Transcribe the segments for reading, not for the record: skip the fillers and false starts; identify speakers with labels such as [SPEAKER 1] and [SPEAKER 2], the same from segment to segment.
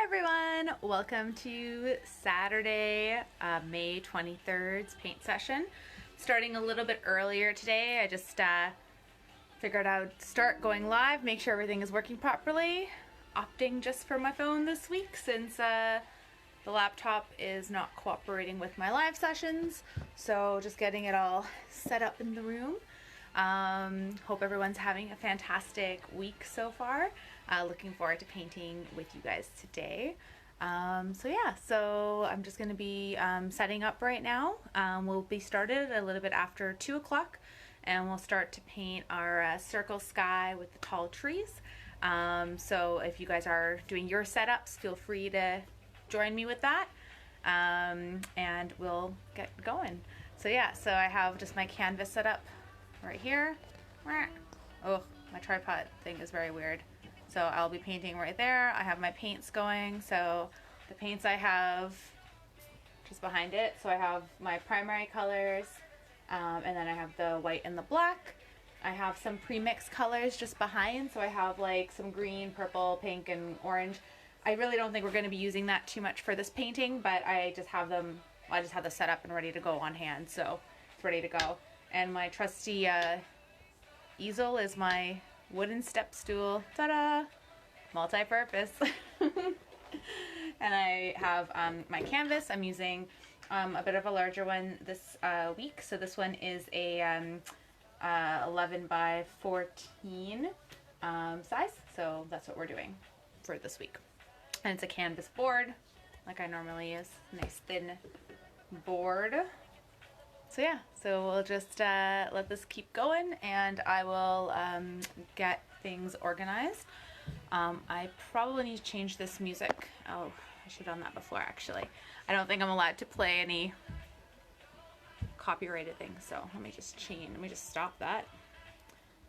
[SPEAKER 1] everyone, welcome to Saturday, May 23rd's paint session. Starting a little bit earlier today. I just figured I'd start going live, make sure everything is working properly. Opting just for my phone this week since the laptop is not cooperating with my live sessions. So just getting it all set up in the room. Hope everyone's having a fantastic week so far. Looking forward to painting with you guys today. So I'm just going to be setting up right now. We'll be started a little bit after 2 o'clock, and we'll start to paint our circle sky with the tall trees. So if you guys are doing your setups, feel free to join me with that, and we'll get going. So I have just my canvas set up right here. Oh, my tripod thing is very weird. So I'll be painting right there. I have my paints going. So the paints I have just behind it. So I have my primary colors, and then I have the white and the black. I have some pre-mixed colors just behind. So I have like some green, purple, pink, and orange. I really don't think we're going to be using that too much for this painting, but I just have them, I just have the setup and ready to go on hand. So it's ready to go. And my trusty easel is my wooden step stool. Ta-da! Multi-purpose. And I have my canvas. I'm using a bit of a larger one this week. So this one is a 11 by 14 size. So that's what we're doing for this week. And it's a canvas board, like I normally use. Nice thin board. So we'll just let this keep going, and I will get things organized. I probably need to change this music. Oh, I should have done that before, actually. I don't think I'm allowed to play any copyrighted things, so let me just stop that,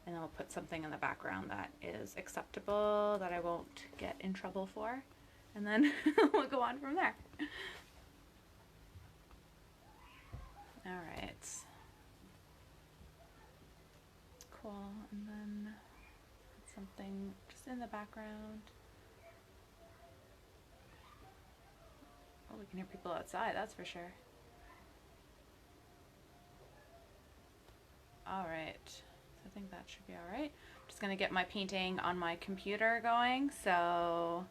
[SPEAKER 1] and then I'll put something in the background that is acceptable, that I won't get in trouble for, and then we'll go on from there. All right, cool, and then put something just in the background. Oh, we can hear people outside, that's for sure. All right, so I think that should be all right. I'm just gonna get my painting on my computer going, so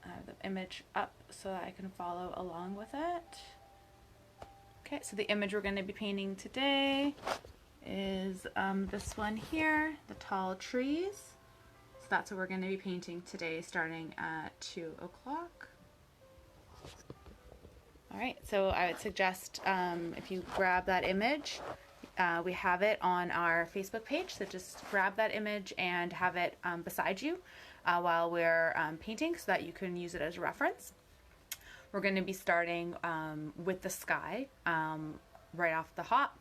[SPEAKER 1] I have the image up so that I can follow along with it. Okay, so the image we're going to be painting today is this one here, the tall trees. So that's what we're going to be painting today, starting at 2 o'clock. All right, so I would suggest if you grab that image, we have it on our Facebook page, so just grab that image and have it beside you while we're painting, so that you can use it as a reference. We're going to be starting with the sky right off the hop.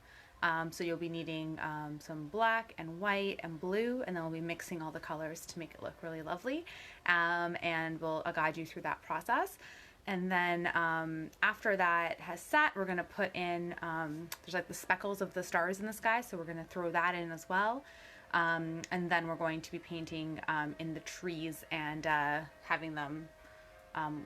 [SPEAKER 1] So you'll be needing some black and white and blue, and then we'll be mixing all the colors to make it look really lovely. And I'll guide you through that process. And then after that has set, we're going to put in, there's like the speckles of the stars in the sky, so we're going to throw that in as well. And then we're going to be painting in the trees and having them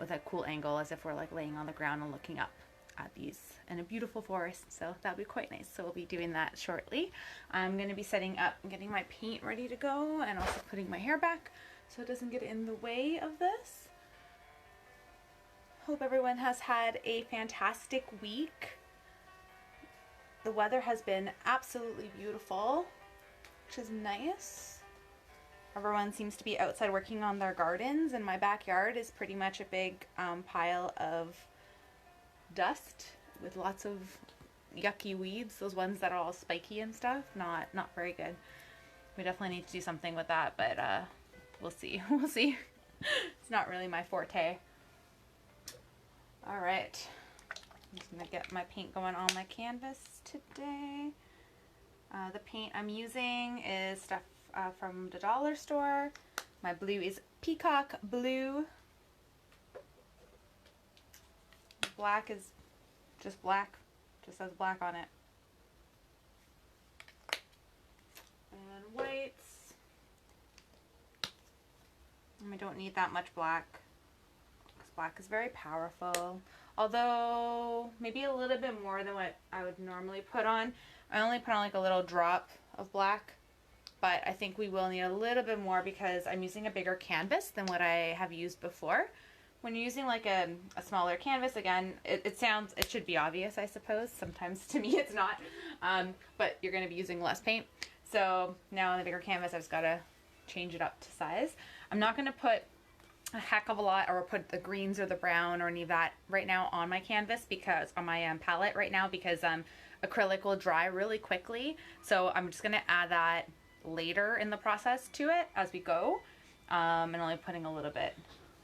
[SPEAKER 1] with a cool angle, as if we're like laying on the ground and looking up at these in a beautiful forest. So that'll be quite nice. So we'll be doing that shortly. I'm going to be setting up and getting my paint ready to go, and also putting my hair back so it doesn't get in the way of this. Hope everyone has had a fantastic week. The weather has been absolutely beautiful, which is nice. Everyone seems to be outside working on their gardens, and my backyard is pretty much a big pile of dust with lots of yucky weeds, those ones that are all spiky and stuff. Not very good. We definitely need to do something with that, but we'll see. We'll see. It's not really my forte. All right, I'm just gonna get my paint going on my canvas today. The paint I'm using is stuff from the dollar store. My blue is peacock blue. Black is just black, just says black on it. And whites. don't need that much black because black is very powerful. Although maybe a little bit more than what I would normally put on. I only put on like a little drop of black, but I think we will need a little bit more because I'm using a bigger canvas than what I have used before. When you're using like a smaller canvas, again, it should be obvious, I suppose. Sometimes to me it's not, but you're going to be using less paint. So now on the bigger canvas, I've just got to change it up to size. I'm not going to put a heck of a lot or put the greens or the brown or any of that right now on my canvas because on my palette right now because acrylic will dry really quickly. So I'm just going to add that later in the process to it as we go, and only putting a little bit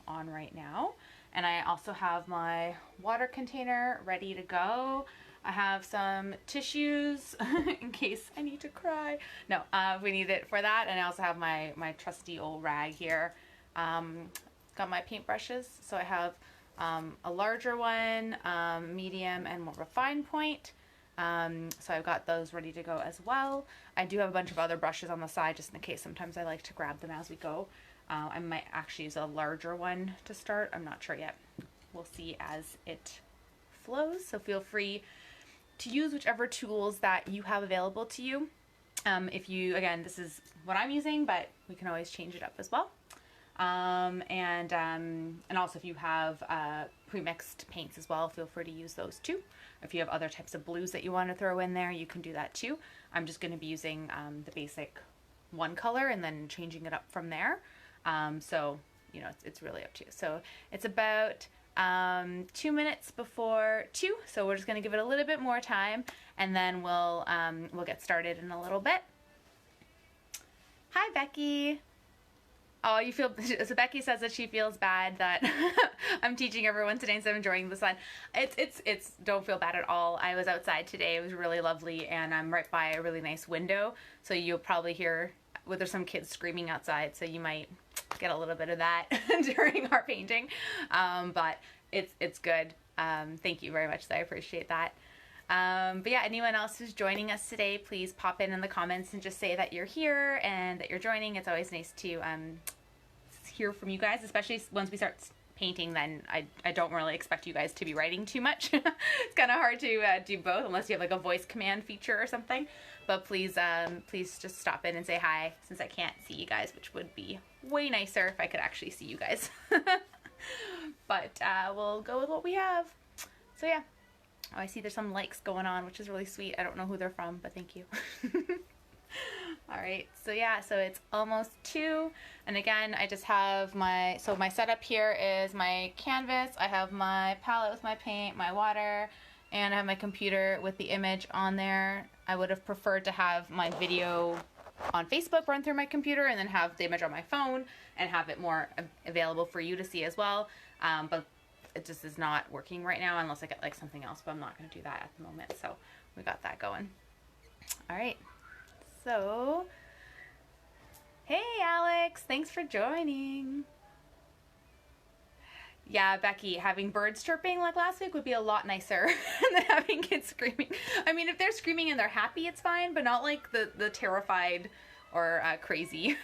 [SPEAKER 1] on right now. And I also have my water container ready to go. I have some tissues in case I need to cry. No, we need it for that. And I also have my trusty old rag here. Got my paintbrushes. So I have a larger one, medium, and more of a fine point. So I've got those ready to go as well. I do have a bunch of other brushes on the side just in case. Sometimes I like to grab them as we go. I might actually use a larger one to start. I'm not sure yet. We'll see as it flows. So feel free to use whichever tools that you have available to you. If you, again, this is what I'm using, but we can always change it up as well. And also if you have pre-mixed paints as well, feel free to use those too. If you have other types of blues that you want to throw in there, you can do that too. I'm just going to be using the basic one color and then changing it up from there. So, you know, it's really up to you. So it's about 2 minutes before 2, so we're just going to give it a little bit more time, and then we'll get started in a little bit. Hi, Becky. Oh, you feel, so Becky says that she feels bad that I'm teaching everyone today instead of enjoying the sun. It's don't feel bad at all. I was outside today. It was really lovely, and I'm right by a really nice window, so you'll probably hear, well, there's some kids screaming outside, so you might get a little bit of that during our painting, but it's good. Thank you very much, I appreciate that. But yeah, anyone else who's joining us today, please pop in the comments and just say that you're here and that you're joining. It's always nice to hear from you guys, especially once we start painting. Then I don't really expect you guys to be writing too much. It's kind of hard to do both unless you have like a voice command feature or something. But please just stop in and say hi, since I can't see you guys, which would be way nicer if I could actually see you guys. But we'll go with what we have. So yeah. Oh, I see there's some likes going on, which is really sweet. I don't know who they're from, but thank you. All right, so yeah, so it's almost 2, and again, I just have my setup here is my canvas. I have my palette with my paint, my water, and I have my computer with the image on there. I would have preferred to have my video on Facebook run through my computer and then have the image on my phone and have it more available for you to see as well, but it just is not working right now unless I get like something else, but I'm not going to do that at the moment. So we got that going. All right. So, hey Alex, thanks for joining. Yeah, Becky, having birds chirping like last week would be a lot nicer than having kids screaming. I mean, if they're screaming and they're happy, it's fine, but not like the terrified or crazy.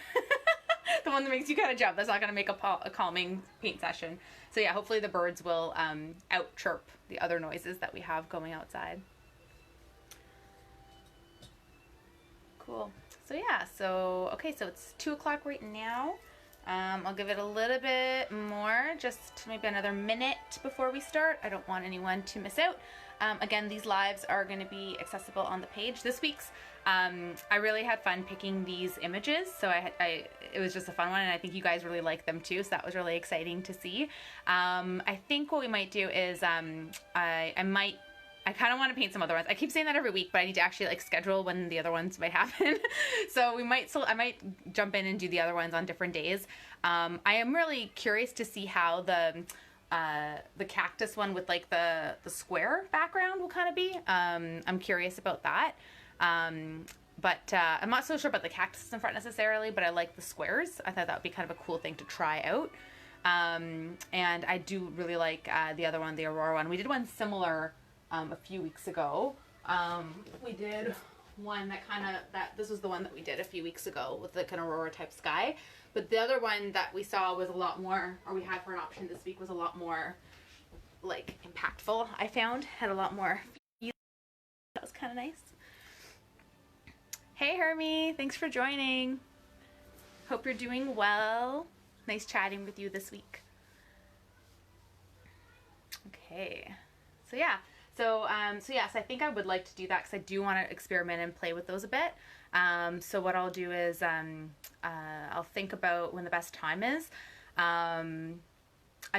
[SPEAKER 1] The one that makes you kind of jump. That's not going to make a calming paint session. So yeah, hopefully the birds will out chirp the other noises that we have going outside. Cool. So yeah, so okay, so it's 2 o'clock right now. I'll give it a little bit more, just maybe another minute before we start. I don't want anyone to miss out. Again, these lives are going to be accessible on the page. This week's, I really had fun picking these images, so it was just a fun one, and I think you guys really liked them too, so that was really exciting to see. I think what we might do is I kind of want to paint some other ones. I keep saying that every week, but I need to actually like schedule when the other ones might happen. So I might jump in and do the other ones on different days. I am really curious to see how the cactus one with like the square background will kind of be. I'm curious about that. But I'm not so sure about the cactus in front necessarily, but I like the squares. I thought that would be kind of a cool thing to try out. And I do really like the other one, the Aurora one. We did one similar a few weeks ago. We did one that this was the one that we did a few weeks ago with the kind of aurora type sky. But the other one that we saw was a lot more, or we had for an option this week, was a lot more like impactful. I found had a lot more feel. That was kind of nice. Hey Hermie, thanks for joining. Hope you're doing well. Nice chatting with you this week. Okay, so yeah. So yes, I think I would like to do that because I do want to experiment and play with those a bit. So what I'll do is I'll think about when the best time is. I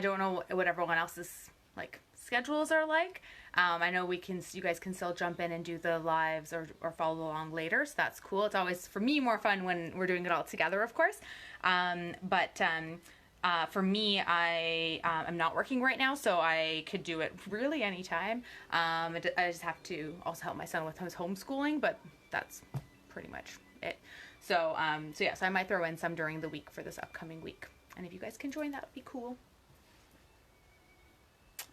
[SPEAKER 1] don't know what everyone else's like schedules are like. I know you guys can still jump in and do the lives or follow along later, so that's cool. It's always, for me, more fun when we're doing it all together, of course. For me, I am not working right now, so I could do it really anytime. I just have to also help my son with his homeschooling, but that's pretty much it. So yeah, so I might throw in some during the week for this upcoming week. And if you guys can join, that would be cool.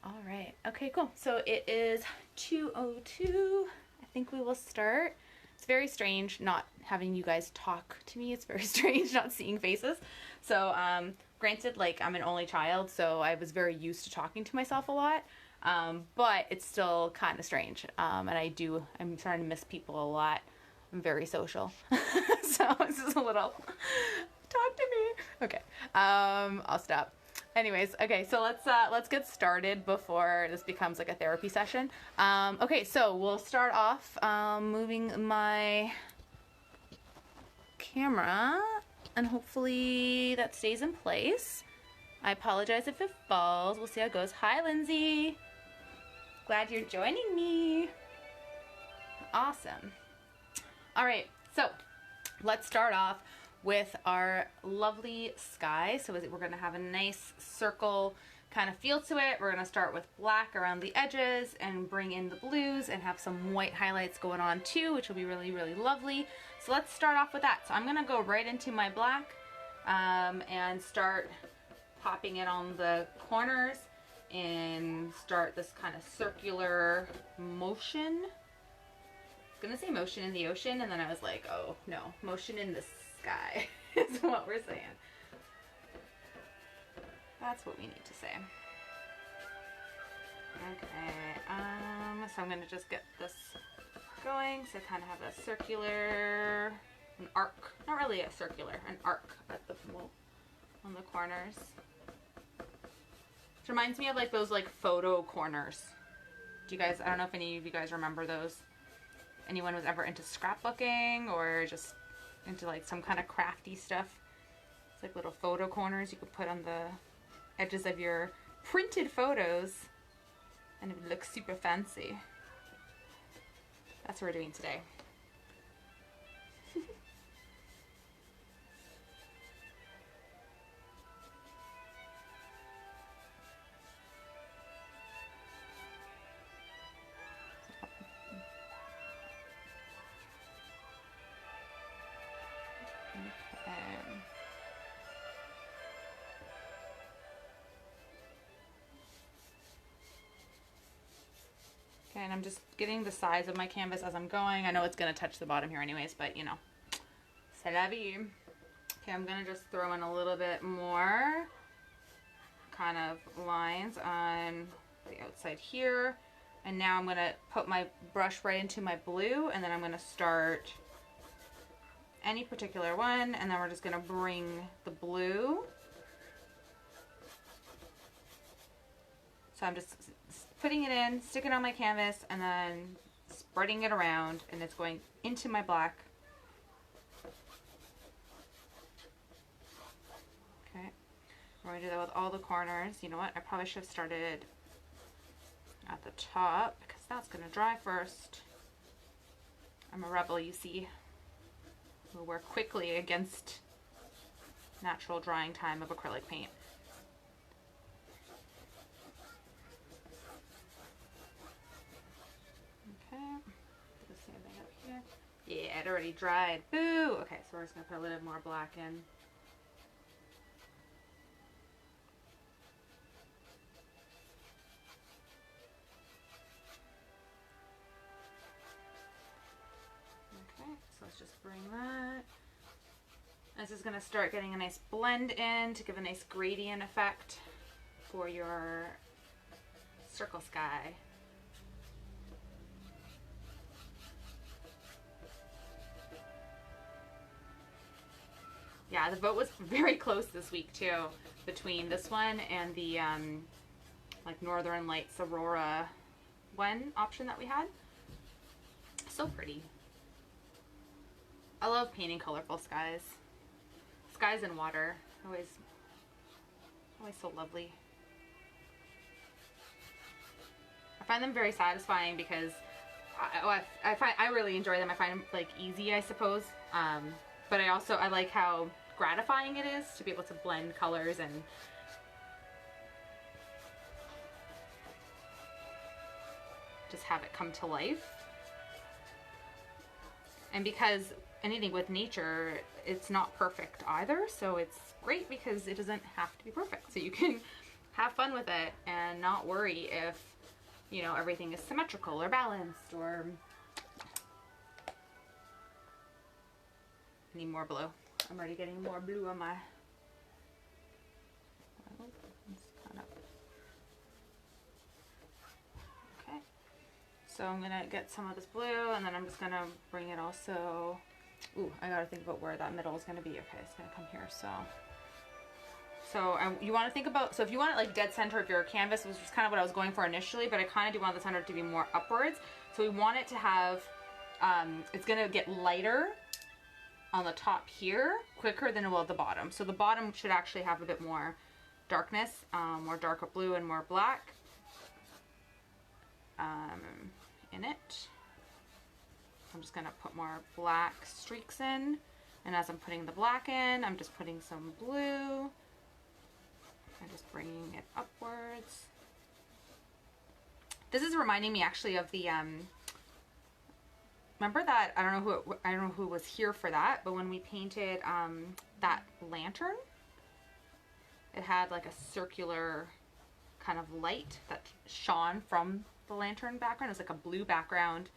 [SPEAKER 1] All right. Okay, cool. So it is 2:02. I think we will start. It's very strange not having you guys talk to me. It's very strange not seeing faces. So, granted, like, I'm an only child, so I was very used to talking to myself a lot. But it's still kind of strange. And I'm starting to miss people a lot. I'm very social. So this is a little, talk to me. Okay. I'll stop. Anyways, okay, so let's get started before this becomes like a therapy session. Okay, so we'll start off moving my camera, and hopefully that stays in place. I apologize if it falls. We'll see how it goes. Hi, Lindsay. Glad you're joining me. Awesome. All right, so let's start off with our lovely sky. So we're going to have a nice circle kind of feel to it. We're going to start with black around the edges and bring in the blues and have some white highlights going on too, which will be really, really lovely. So let's start off with that. So I'm going to go right into my black and start popping it on the corners and start this kind of circular motion. I was going to say motion in the ocean, and then I was like, oh no, motion in the sky is what we're saying. That's what we need to say. Okay, so I'm gonna just get this going. So I kind of have a circular, an arc, not really a circular, an arc at the on the corners. Which reminds me of like those like photo corners. Do you guys? I don't know if any of you guys remember those. Anyone was ever into scrapbooking or just into like some kind of crafty stuff? It's like little photo corners you could put on the edges of your printed photos and it would look super fancy. That's what we're doing today. Okay, and I'm just getting the size of my canvas as I'm going. I know it's going to touch the bottom here anyways, but you know, c'est la vie. Okay, I'm going to just throw in a little bit more kind of lines on the outside here. And now I'm going to put my brush right into my blue, and then I'm going to start any particular one, and then we're just going to bring the blue. So I'm just putting it in, sticking it on my canvas, and then spreading it around, and it's going into my black. Okay, we're going to do that with all the corners. You know what, I probably should have started at the top, because that's going to dry first. I'm a rebel, you see. We'll work quickly against natural drying time of acrylic paint. Do the same thing up here. Yeah, it already dried. Boo! Okay, so we're just going to put a little bit more black in. just bring that. This is going to start getting a nice blend in to give a nice gradient effect for your circle sky. Yeah, the vote was very close this week too, between this one and the like Northern Lights Aurora one option that we had. So pretty. I love painting colorful skies. Skies and water, always so lovely. I find them very satisfying because I really enjoy them. I find them like easy, I suppose. But I like how gratifying it is to be able to blend colors and just have it come to life. And because anything with nature, it's not perfect either, so it's great because it doesn't have to be perfect. So you can have fun with it and not worry if, you know, everything is symmetrical or balanced or... I need more blue. I'm already getting more blue on my... Okay. So I'm gonna get some of this blue and then I'm just gonna bring it also... Ooh, I gotta think about where that middle is gonna be. Okay, it's gonna come here, so you want to think about, so if you want it like dead center of your canvas, which was kind of what I was going for initially, but I kind of do want the center to be more upwards. So we want it to have, it's gonna get lighter on the top here quicker than it will at the bottom. So the bottom should actually have a bit more darkness, more darker blue and more black in it. I'm just gonna put more black streaks in, and as I'm putting the black in, I'm just putting some blue and just bringing it upwards. This is reminding me actually of the remember that, I don't know who was here for that, but when we painted that lantern, it had like a circular kind of light that shone from the lantern background. It was like a blue background,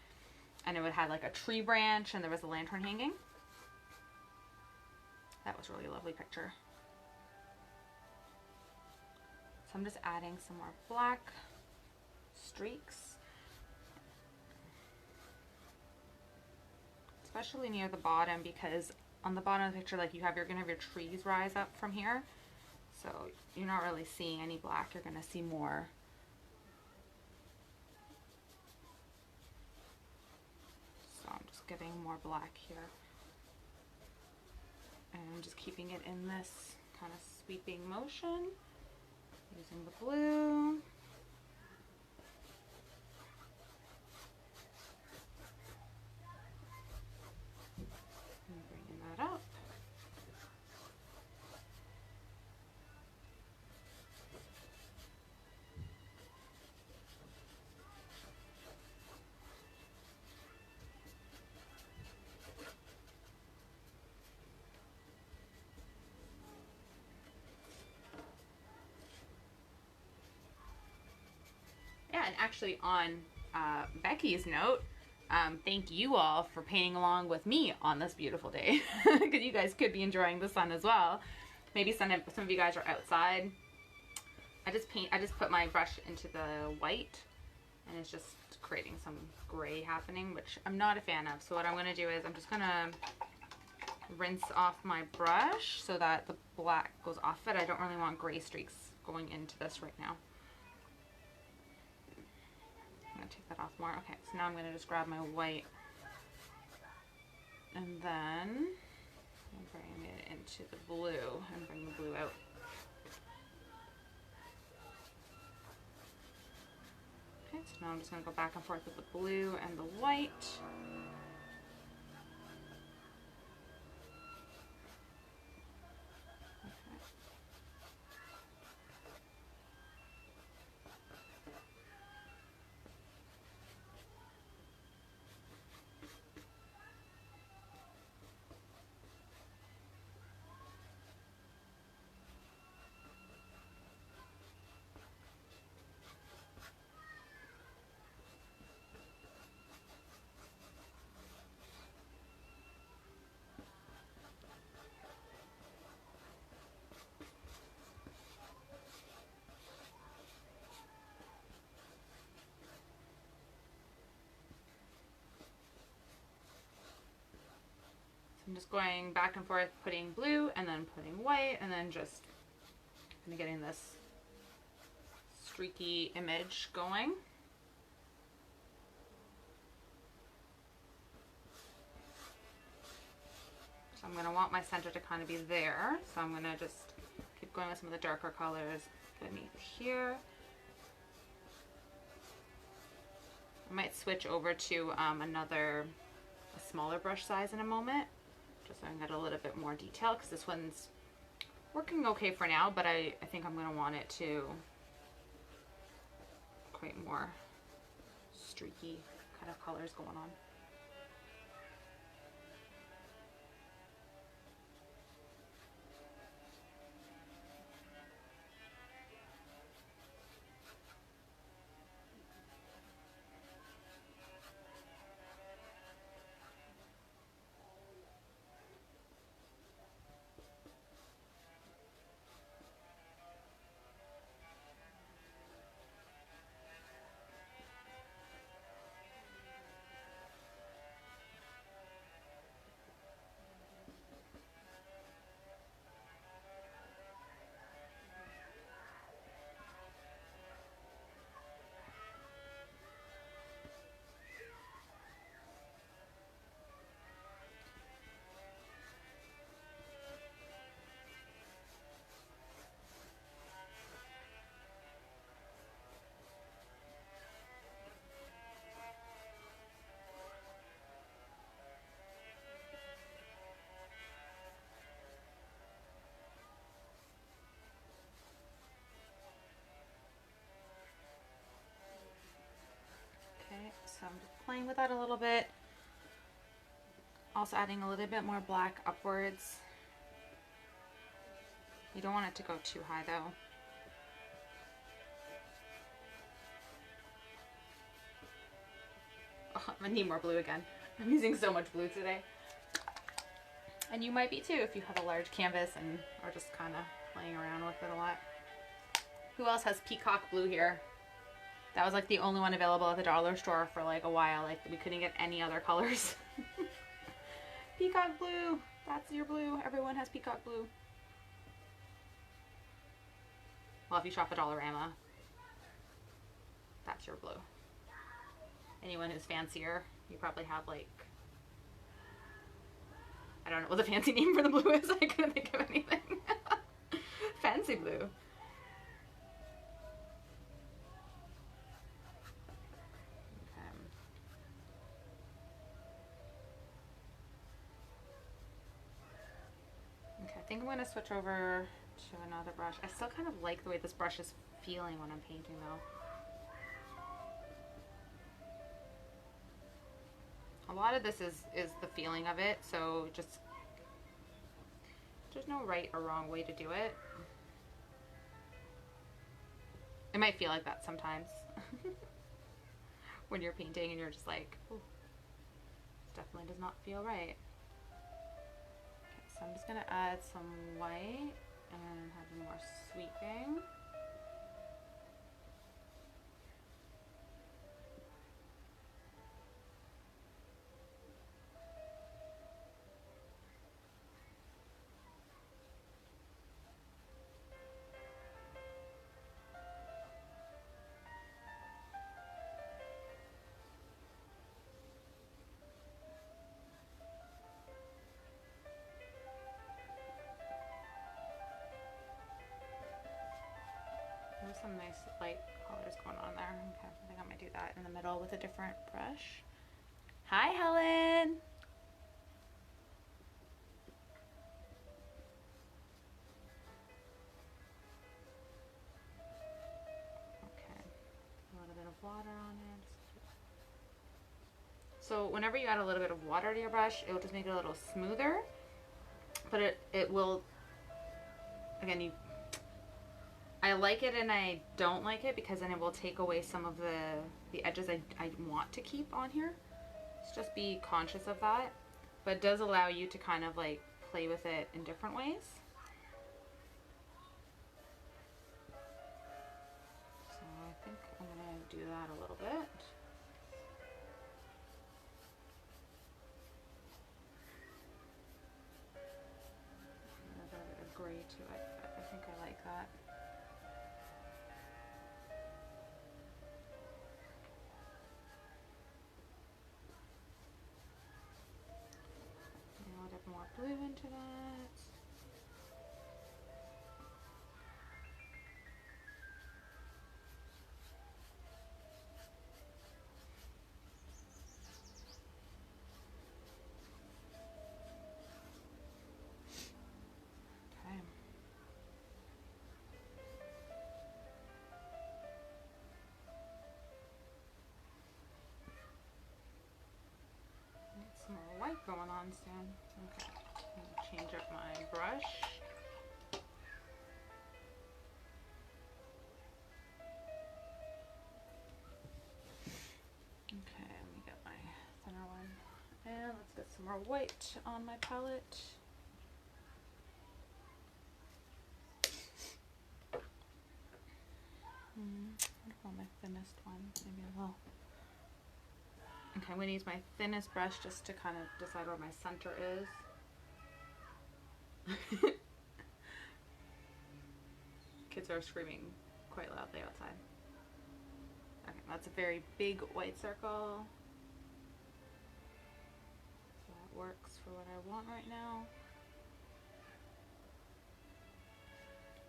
[SPEAKER 1] and it would have like a tree branch, and there was a lantern hanging. That was really a lovely picture. So I'm just adding some more black streaks, especially near the bottom, because on the bottom of the picture, like you're gonna have your trees rise up from here, so you're not really seeing any black. You're gonna see more. So I'm just getting more black here, and I'm just keeping it in this kind of sweeping motion, using the blue. Up. Yeah, and actually on Becky's note, thank you all for painting along with me on this beautiful day, because you guys could be enjoying the sun as well. Maybe some of you guys are outside. I just put my brush into the white, and it's just creating some gray happening, which I'm not a fan of. So what I'm going to do is I'm just going to rinse off my brush so that the black goes off it. I don't really want gray streaks going into this right now. I'm going to take that off more. Okay, so now I'm going to just grab my white, and then I'm bringing it into the blue and bring the blue out. Okay, so now I'm just going to go back and forth with the blue and the white. I'm just going back and forth, putting blue and then putting white, and then just kind of getting this streaky image going. So I'm going to want my center to kind of be there. So I'm going to just keep going with some of the darker colors beneath here. I might switch over to a smaller brush size in a moment, just so I can get a little bit more detail, because this one's working okay for now, but I think I'm going to want it to create more streaky kind of colors going on. Okay, so I'm just playing with that a little bit. Also adding a little bit more black upwards. You don't want it to go too high though. Oh, I need more blue again. I'm using so much blue today. And you might be too if you have a large canvas and are just kind of playing around with it a lot. Who else has peacock blue here? That was like the only one available at the dollar store for like a while. Like we couldn't get any other colors. Peacock blue. That's your blue. Everyone has peacock blue. Well, if you shop at Dollarama, that's your blue. Anyone who's fancier, you probably have like, I don't know what the fancy name for the blue is. I couldn't think of anything. Fancy blue. I think I'm going to switch over to another brush. I still kind of like the way this brush is feeling when I'm painting though. A lot of this is the feeling of it, so just, there's no right or wrong way to do it. It might feel like that sometimes when you're painting and you're just like, oh, this definitely does not feel right. So I'm just going to add some white and have more sweeping. There's some nice light colors going on there. Okay, I think I might do that in the middle with a different brush. Hi, Helen. Okay, a little bit of water on it. So whenever you add a little bit of water to your brush, it will just make it a little smoother. But it will, again, I like it and I don't like it, because then it will take away some of the edges I want to keep on here. So just be conscious of that. But it does allow you to kind of like play with it in different ways. So I think I'm going to do that a little bit. too. I think I like that. A little bit more blue into that. Okay. Need some more white going on soon. Okay. I'm gonna change up my brush. Okay, let me get my thinner one. And let's get some more white on my palette. What about my thinnest one? Maybe a little. Okay, I'm going to use my thinnest brush just to kind of decide where my center is. Kids are screaming quite loudly outside. Okay, that's a very big white circle. So that works for what I want right now.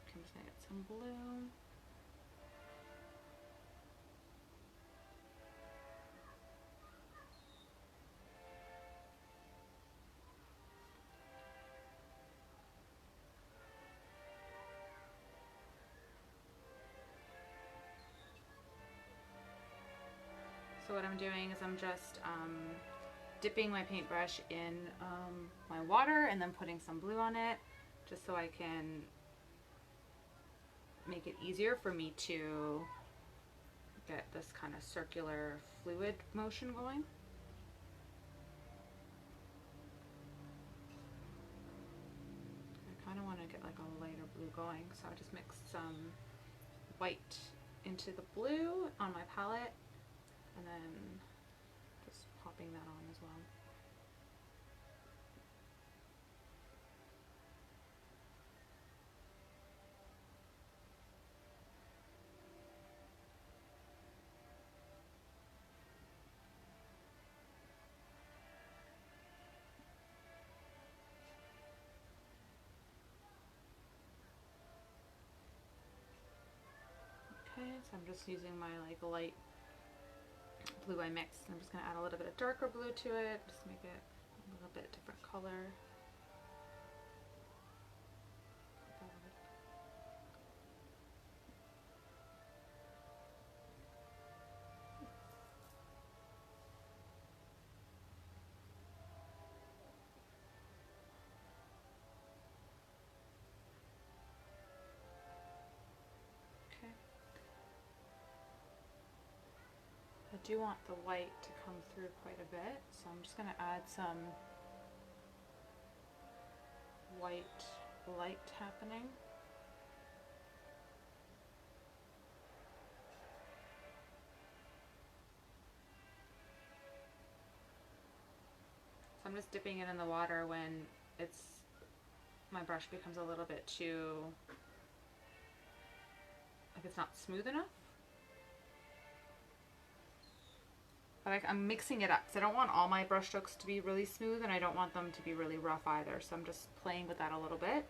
[SPEAKER 1] Okay, I'm just going to get some blue. So what I'm doing is I'm just dipping my paintbrush in my water and then putting some blue on it, just so I can make it easier for me to get this kind of circular fluid motion going. I kind of want to get like a lighter blue going, so I just mix some white into the blue on my palette and then just popping that on as well. Okay, so I'm just using my like light blue I mixed. I'm just going to add a little bit of darker blue to it, just make it a little bit different color. Okay. I do want the white to come through quite a bit, so I'm just going to add some white light happening. So I'm just dipping it in the water when my brush becomes a little bit too, like it's not smooth enough. But I'm mixing it up because I don't want all my brush strokes to be really smooth and I don't want them to be really rough either. So I'm just playing with that a little bit.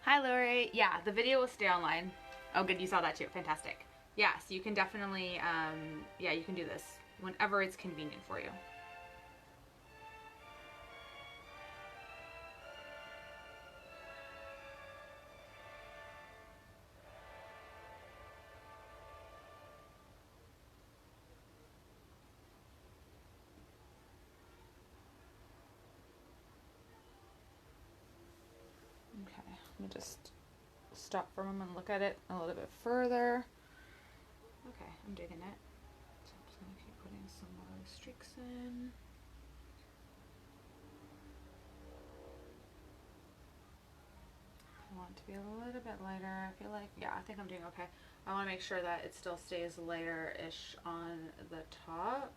[SPEAKER 1] Hi Lori. Yeah, the video will stay online. Oh good, you saw that too. Fantastic. Yes, you can definitely, yeah, you can do this whenever it's convenient for you. Okay, let me just stop for a moment and look at it a little bit further. Okay, I'm digging it. So I'm just gonna keep putting some more streaks in. I want it to be a little bit lighter. I feel like, yeah, I think I'm doing okay. I want to make sure that it still stays lighter-ish on the top.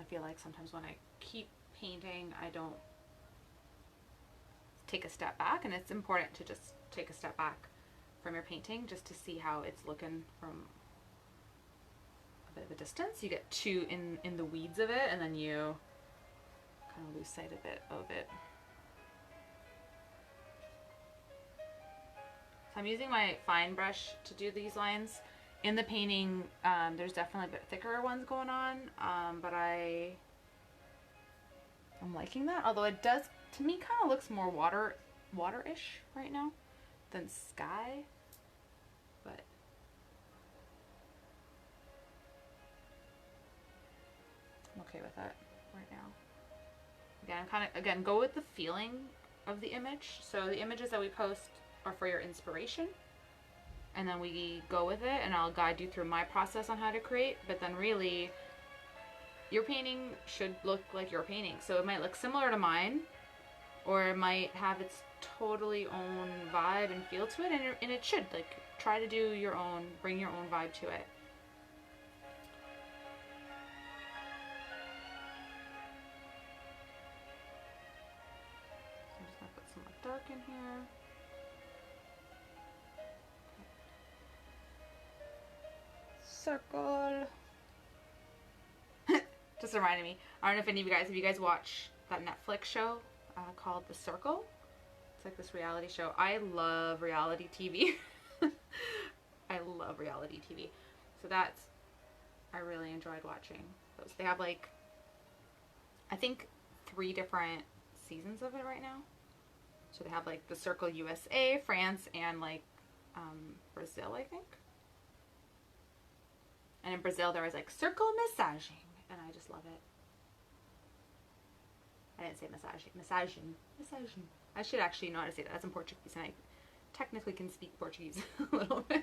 [SPEAKER 1] feel like sometimes when I keep painting, I don't take a step back, and it's important to just take a step back from your painting just to see how it's looking from a bit of a distance. You get too in the weeds of it, and then you kind of lose sight a bit of it. So I'm using my fine brush to do these lines. In the painting, there's definitely a bit thicker ones going on, but I'm liking that. Although it does, to me, kind of looks more water-ish right now than sky. But I'm okay with that right now. Again, go with the feeling of the image. So the images that we post are for your inspiration, and then we go with it, and I'll guide you through my process on how to create. But then really, your painting should look like your painting. So it might look similar to mine, or it might have its totally own vibe and feel to it, and it should. Like, try to do your own, bring your own vibe to it. So I'm just gonna put some more dark in here. Circle. Just reminded me. I don't know if any of you guys, watch that Netflix show called The Circle. It's like this reality show. I love reality TV. I love reality TV. So I really enjoyed watching those. They have like, I think 3 different seasons of it right now. So they have like The Circle USA, France, and like Brazil, I think. And in Brazil there was like circle massaging, and I just love it. I didn't say massaging. I should actually know how to say that. That's in Portuguese, and I technically can speak Portuguese a little bit.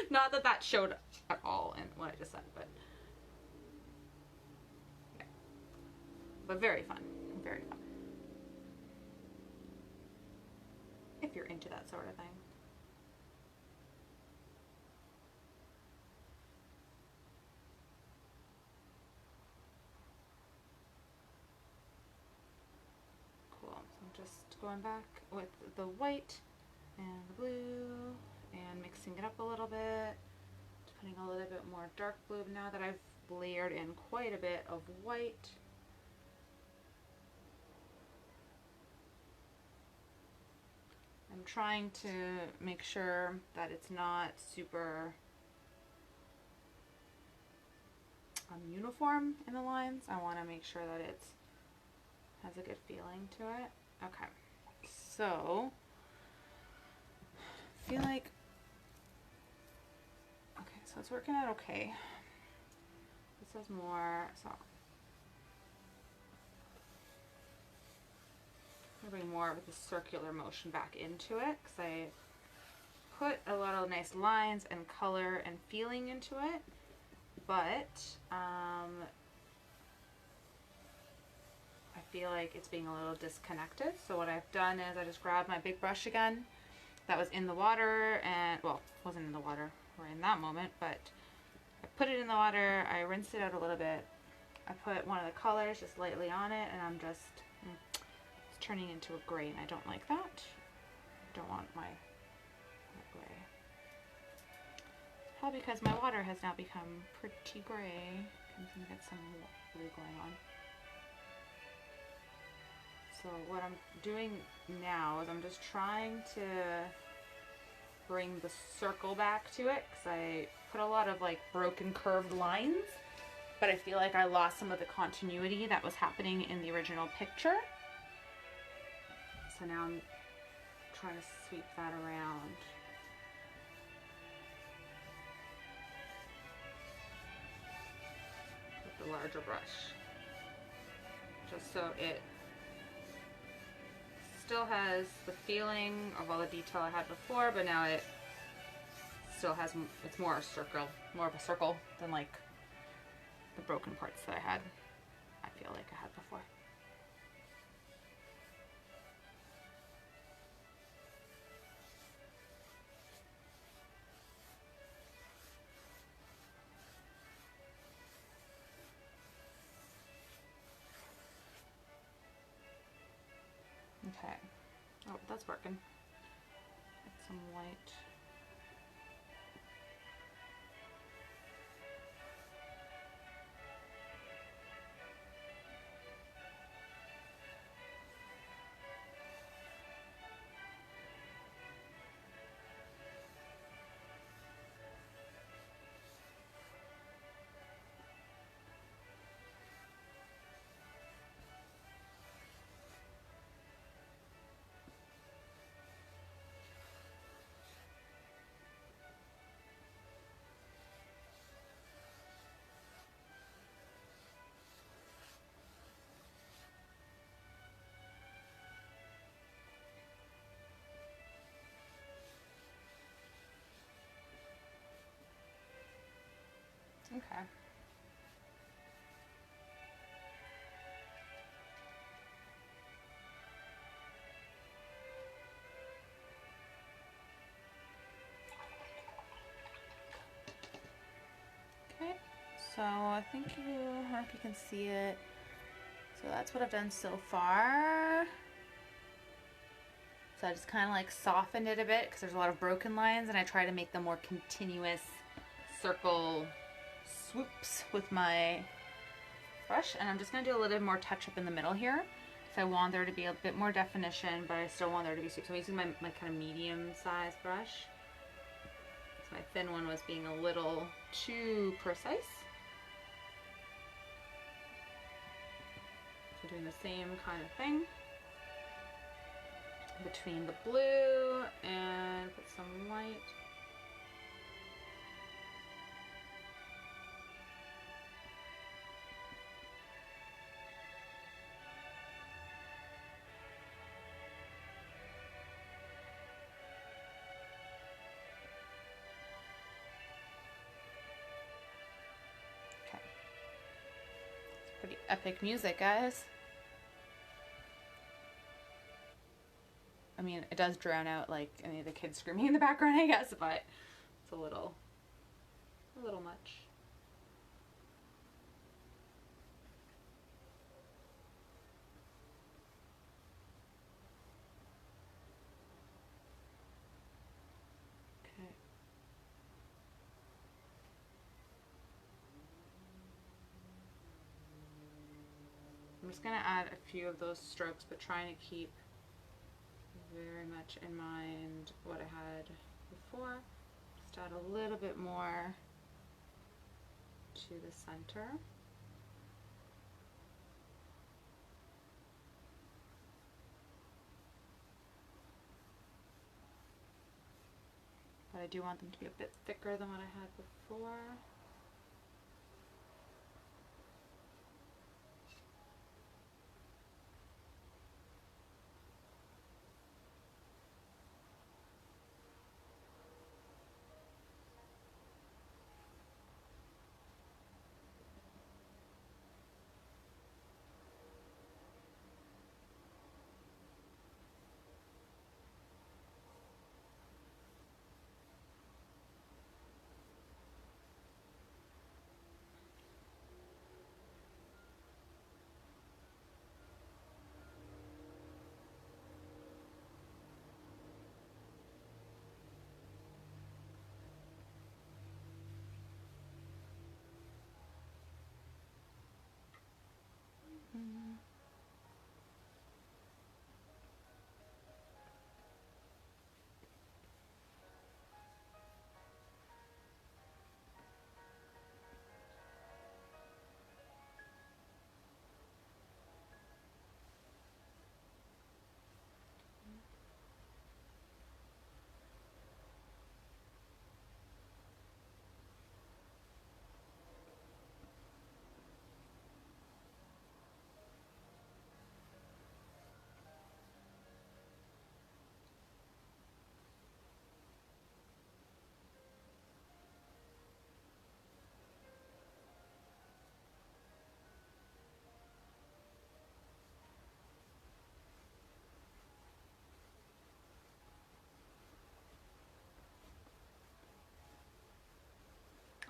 [SPEAKER 1] Not that that showed at all in what I just said, but yeah. But very fun, very fun. If you're into that sort of thing. Just going back with the white and the blue and mixing it up a little bit, putting a little bit more dark blue now that I've layered in quite a bit of white. I'm trying to make sure that it's not super uniform in the lines. I want to make sure that it has a good feeling to it. Okay, so I feel like, okay, so it's working out okay. This is more, so I'm going to bring more of the circular motion back into it, because I put a lot of nice lines and color and feeling into it, but I feel like it's being a little disconnected. So what I've done is I just grabbed my big brush again that was in the water, and well, it wasn't in the water or in that moment, but I put it in the water, I rinsed it out a little bit, I put one of the colors just lightly on it, and I'm just it's turning into a gray, and I don't like that. I don't want my gray. Probably because my water has now become pretty gray. I'm gonna get some blue going on. So what I'm doing now is I'm just trying to bring the circle back to it, because I put a lot of like broken curved lines, but I feel like I lost some of the continuity that was happening in the original picture. So now I'm trying to sweep that around. With the larger brush. Just so it still has the feeling of all the detail I had before, but now it still has, it's more of a circle than like the broken parts that I feel like I had before. That's working. Get some light. Okay. Okay, so I think I don't know if you can see it. So that's what I've done so far. So I just kind of like softened it a bit because there's a lot of broken lines, and I try to make them more continuous circle swoops with my brush. And I'm just going to do a little bit more touch up in the middle here. So I want there to be a bit more definition, but I still want there to be swoop. So I'm using my kind of medium size brush. So my thin one was being a little too precise. So doing the same kind of thing between the blue and put some white. Okay. It's pretty epic music, guys. I mean, it does drown out like any of the kids screaming in the background, I guess, but it's a little much. Okay. I'm just gonna add a few of those strokes, but trying to keep very much in mind what I had before. Just add a little bit more to the center. But I do want them to be a bit thicker than what I had before.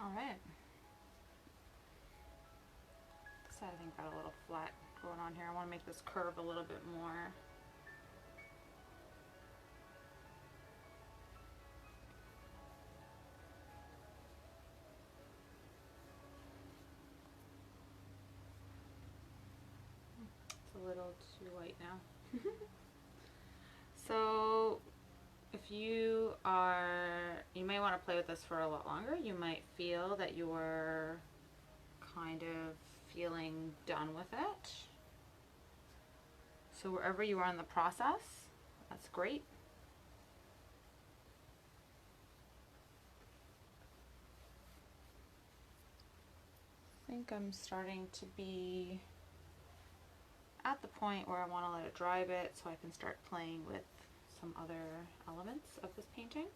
[SPEAKER 1] All right. This side I think got a little flat going on here. I want to make this curve a little bit more. too white now. So if you may want to play with this for a lot longer. You might feel that you're kind of feeling done with it. So wherever you are in the process, that's great. I think I'm starting to be at the point where I want to let it dry a bit so I can start playing with some other elements of this painting.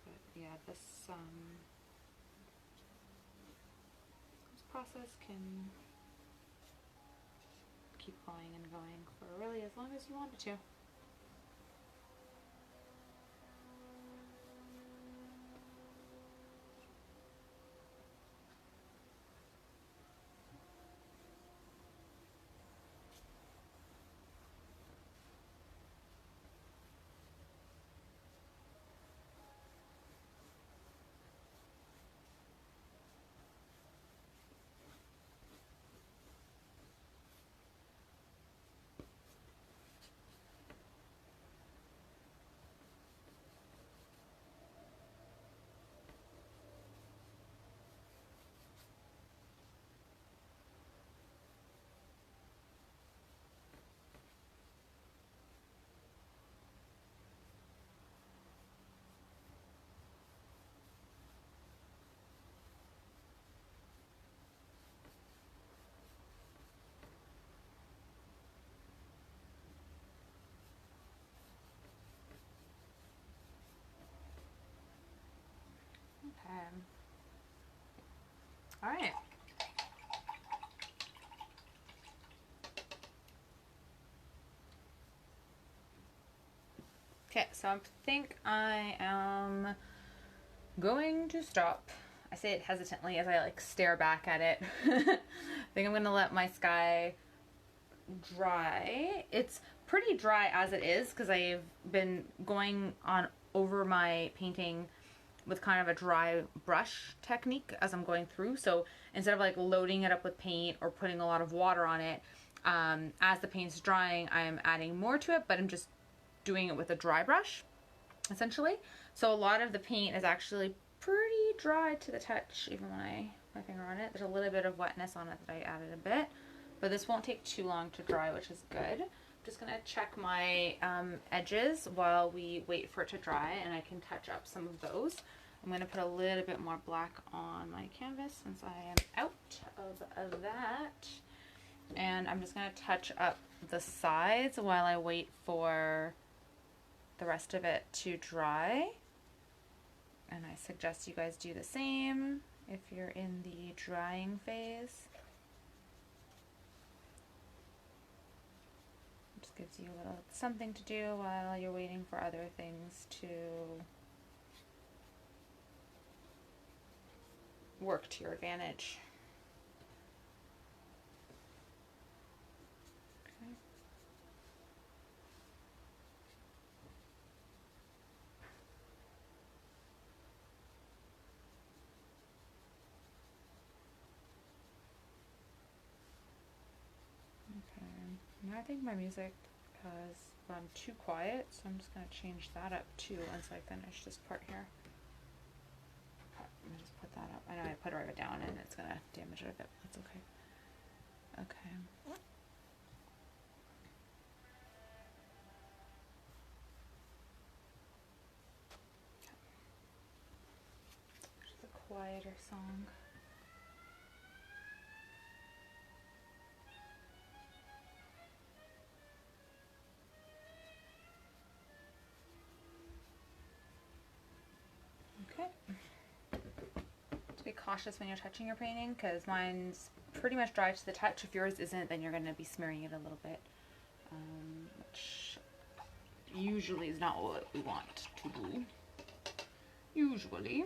[SPEAKER 1] But yeah, this process can keep going and going for really as long as you want it to. All right. Okay, so I think I am going to stop. I say it hesitantly as I like stare back at it. I think I'm gonna let my sky dry. It's pretty dry as it is because I've been going on over my painting with kind of a dry brush technique as I'm going through. So instead of like loading it up with paint or putting a lot of water on it, as the paint's drying, I'm adding more to it, but I'm just doing it with a dry brush, essentially. So a lot of the paint is actually pretty dry to the touch, even when I put my finger on it. There's a little bit of wetness on it that I added a bit, but this won't take too long to dry, which is good. I'm just gonna check my edges while we wait for it to dry, and I can touch up some of those. I'm going to put a little bit more black on my canvas since I am out of that. And I'm just going to touch up the sides while I wait for the rest of it to dry. And I suggest you guys do the same if you're in the drying phase. It just gives you a little something to do while you're waiting for other things to work to your advantage. Okay. Now I think my music has gone too quiet, so I'm just going to change that up too once I finish this part here. I'm gonna just put that up. I know I put it right down and it's gonna damage it a bit. That's okay. Okay. Just a quieter song. Okay. Be cautious when you're touching your painting because mine's pretty much dry to the touch. If yours isn't, then you're going to be smearing it a little bit, which usually is not what we want to do. Usually.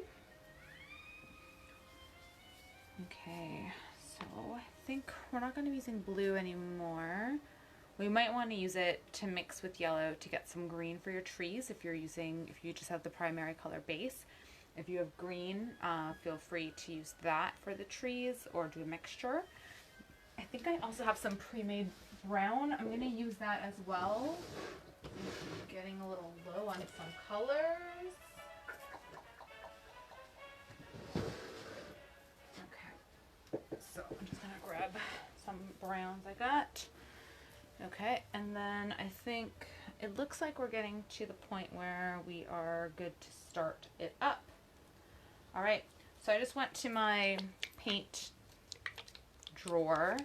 [SPEAKER 1] Okay, so I think we're not going to be using blue anymore. We might want to use it to mix with yellow to get some green for your trees if you just have the primary color base. If you have green, feel free to use that for the trees or do a mixture. I think I also have some pre-made brown. I'm going to use that as well. I'm getting a little low on some colors. Okay, so I'm just going to grab some browns I got. Okay, and then I think it looks like we're getting to the point where we are good to start it up. All right, so I just went to my paint drawer,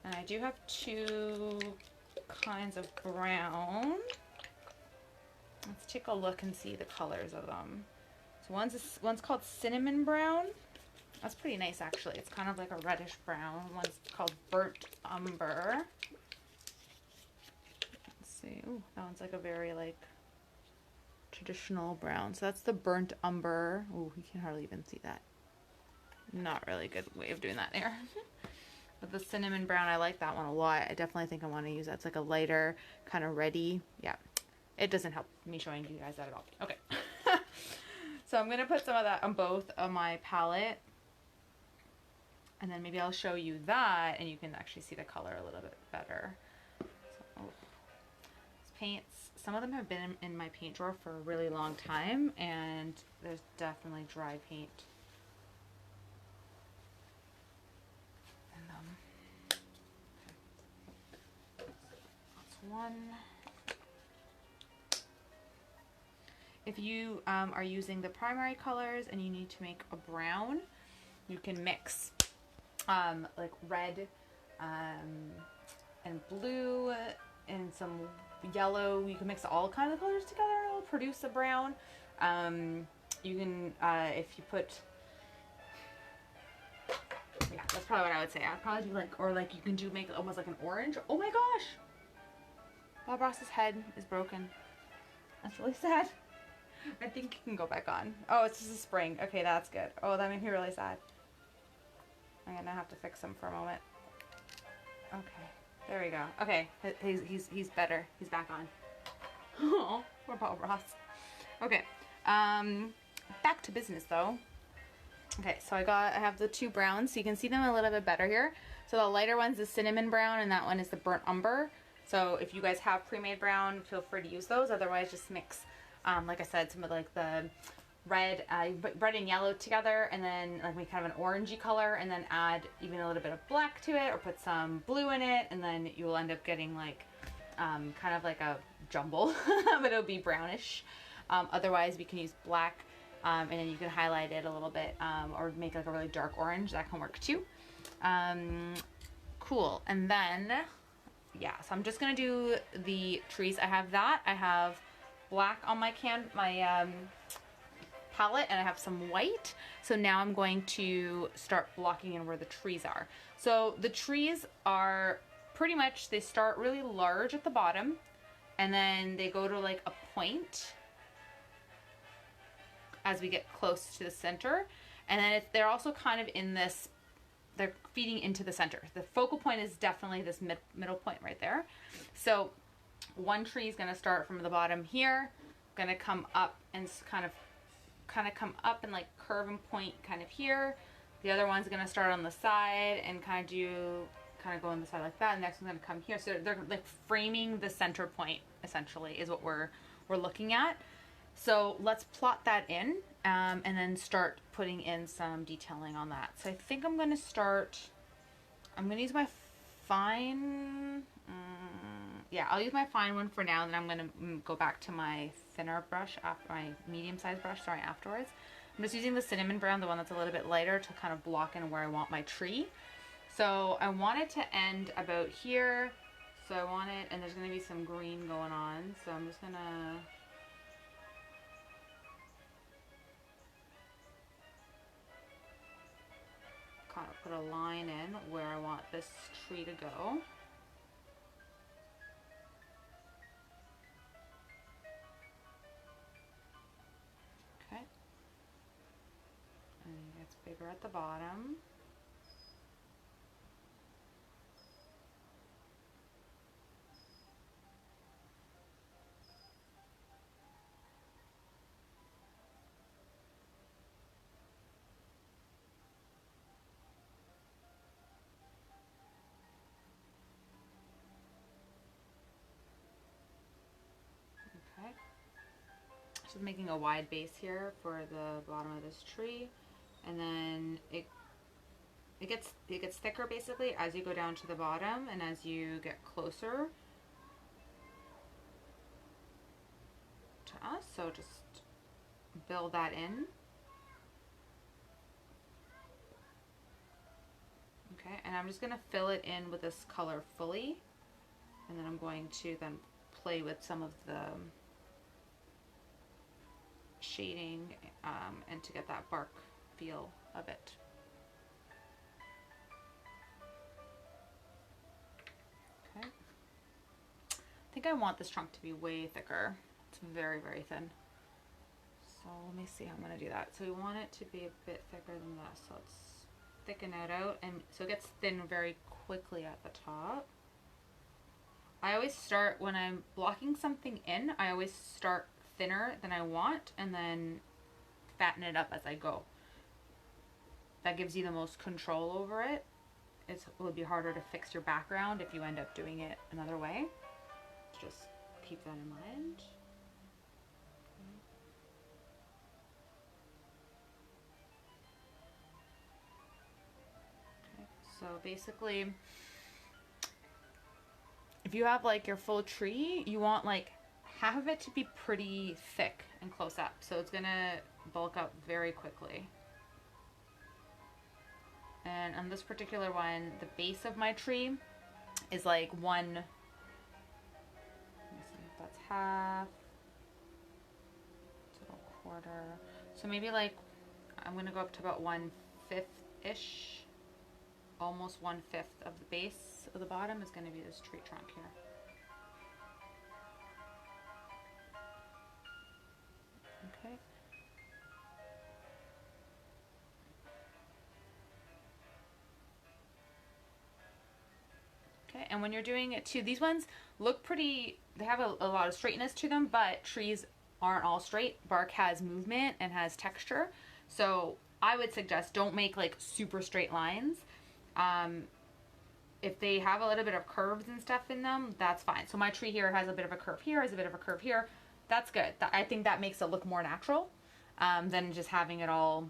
[SPEAKER 1] and I do have two kinds of brown. Let's take a look and see the colors of them. So one's called cinnamon brown. That's pretty nice actually. It's kind of like a reddish brown. One's called burnt umber. Let's see. Ooh, that one's like a very like traditional brown. So that's the burnt umber. Ooh, you can hardly even see that. Not really good way of doing that there. But the cinnamon brown, I like that one a lot. I definitely think I want to use that. It's like a lighter, kind of reddy. Yeah, it doesn't help me showing you guys that at all. Okay. So I'm going to put some of that on both of my palette. And then maybe I'll show you that and you can actually see the color a little bit better. So, these paints, some of them have been in my paint drawer for a really long time, and there's definitely dry paint. One. If you are using the primary colors and you need to make a brown, you can mix like red and blue and some yellow. You can mix all kinds of colors together, it'll produce a brown. You can, if you put, yeah, that's probably what I would say. I'd probably do like, or like you can do make almost like an orange. Oh my gosh! Bob Ross's head is broken. That's really sad. I think it can go back on. Oh, it's just a spring. Okay, that's good. Oh, that made me really sad. I'm gonna have to fix him for a moment. Okay, there we go. Okay, he's better. He's back on. Oh, poor Bob Ross. Okay, back to business though. Okay, so I have the two browns, so you can see them a little bit better here. So the lighter one's the cinnamon brown, and that one is the burnt umber. So if you guys have pre-made brown, feel free to use those. Otherwise, just mix, like I said, some of like the red and yellow together, and then like make kind of an orangey color, and then add even a little bit of black to it, or put some blue in it, and then you will end up getting like kind of like a jumble, but it'll be brownish. Otherwise, we can use black, and then you can highlight it a little bit, or make like a really dark orange. That can work too. Cool. And then yeah, so I'm just gonna do the trees. I have that. I have black on my palette, and I have some white. So now I'm going to start blocking in where the trees are. So the trees are pretty much, they start really large at the bottom, and then they go to like a point as we get close to the center. And then they're also kind of in this, they're feeding into the center. The focal point is definitely this middle point right there. So one tree is going to start from the bottom here, going to come up and kind of come up and like curve and point kind of here. The other one's going to start on the side and kind of go on the side like that. And the next one's going to come here. So they're like framing the center point essentially is what we're looking at. So let's plot that in, and then start putting in some detailing on that. So I think I'm going to use my fine, yeah, I'll use my fine one for now, and then I'm going to go back to my thinner brush, my medium-sized brush, afterwards. I'm just using the cinnamon brown, the one that's a little bit lighter, to kind of block in where I want my tree. So I want it to end about here. So I want it, and there's going to be some green going on. So I'm just going to kind of put a line in where I want this tree to go. Okay. And it gets bigger at the bottom. Just making a wide base here for the bottom of this tree, and then it gets thicker basically as you go down to the bottom and as you get closer to us. So just build that in. Okay, and I'm just gonna fill it in with this color fully, and then I'm going to then play with some of the shading and to get that bark feel of it. Okay. I think I want this trunk to be way thicker. It's very, very thin. So let me see how I'm gonna do that. So we want it to be a bit thicker than that. So let's thicken it out, and so it gets thin very quickly at the top. I always start, when I'm blocking something in, I always start thinner than I want and then fatten it up as I go. That gives you the most control over it. It would be harder to fix your background if you end up doing it another way. Just keep that in mind. Okay. So basically, if you have like your full tree, you want like half of it to be pretty thick and close up, so it's gonna bulk up very quickly. And on this particular one, the base of my tree is like one, let me see if that's half, it's a quarter, so maybe like I'm gonna go up to about 1/5 ish, almost 1/5 of the base of the bottom is gonna be this tree trunk here. Okay. Okay, and when you're doing it too, these ones look pretty, they have a lot of straightness to them, but trees aren't all straight. Bark has movement and has texture. So I would suggest don't make like super straight lines. If they have a little bit of curves and stuff in them, that's fine. So my tree here has a bit of a curve here, has a bit of a curve here. That's good. I think that makes it look more natural than just having it all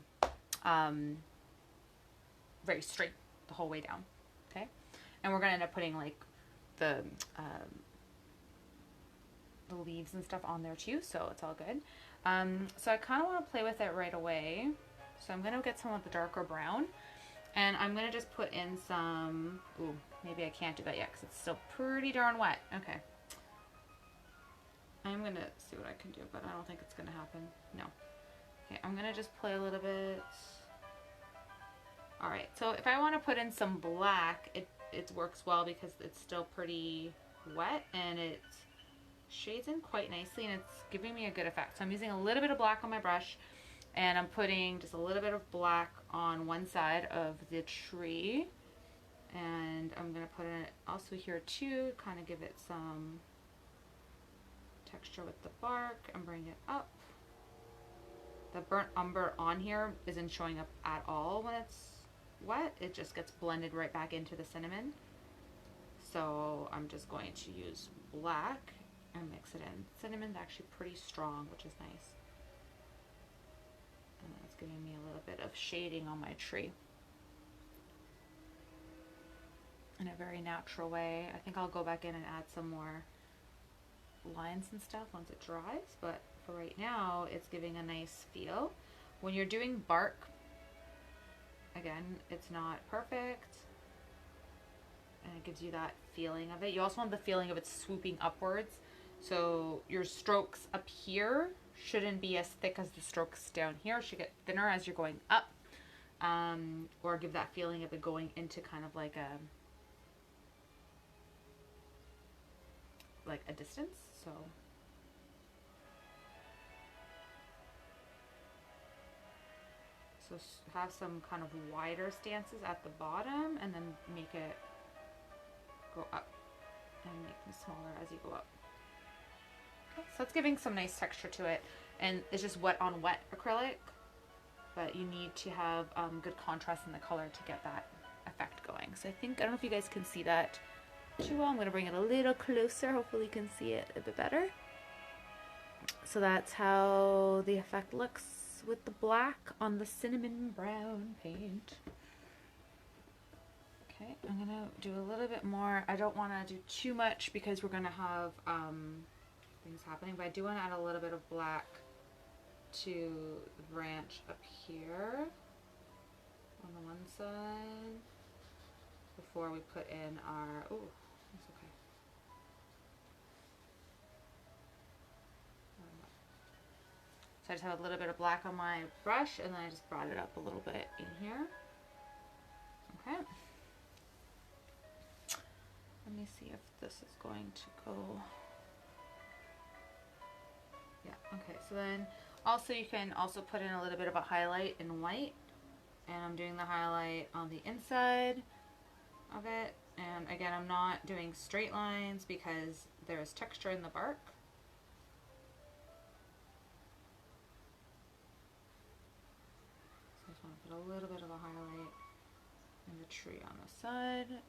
[SPEAKER 1] very straight the whole way down. Okay, and we're gonna end up putting like the leaves and stuff on there too, so it's all good. So I kind of want to play with it right away. So I'm gonna get some of the darker brown, and I'm gonna just put in some. Ooh, maybe I can't do that yet because it's still pretty darn wet. Okay. I'm gonna see what I can do, but I don't think it's gonna happen. No. Okay, I'm gonna just play a little bit. All right, so if I want to put in some black, it works well because it's still pretty wet and it shades in quite nicely and it's giving me a good effect. So I'm using a little bit of black on my brush and I'm putting just a little bit of black on one side of the tree, and I'm gonna put it also here too, kind of give it some texture with the bark and bring it up. The burnt umber on here isn't showing up at all when it's wet. It just gets blended right back into the cinnamon. So I'm just going to use black and mix it in. Cinnamon's actually pretty strong, which is nice. And that's giving me a little bit of shading on my tree in a very natural way. I think I'll go back in and add some more lines and stuff once it dries, but for right now it's giving a nice feel. When you're doing bark, again, it's not perfect and it gives you that feeling of it. You also want the feeling of it swooping upwards, so your strokes up here shouldn't be as thick as the strokes down here. It should get thinner as you're going up, or give that feeling of it going into kind of like a distance. So have some kind of wider stances at the bottom and then make it go up and make them smaller as you go up. Okay, so it's giving some nice texture to it, and it's just wet on wet acrylic, but you need to have good contrast in the color to get that effect going. So I don't know if you guys can see that too well. I'm going to bring it a little closer. Hopefully you can see it a bit better. so that's how the effect looks with the black on the cinnamon brown paint. Okay, I'm gonna do a little bit more. I don't want to do too much because we're gonna have things happening, but I do want to add a little bit of black to the branch up here on the one side before we put in our, oh, that's okay. So I just have a little bit of black on my brush, and then I just brought it up a little bit in here. Okay. Let me see if this is going to go. Yeah, okay. So then also you can also put in a little bit of a highlight in white. And I'm doing the highlight on the inside of it. And again, I'm not doing straight lines because there is texture in the bark. So I just want to put a little bit of a highlight in the tree on the side.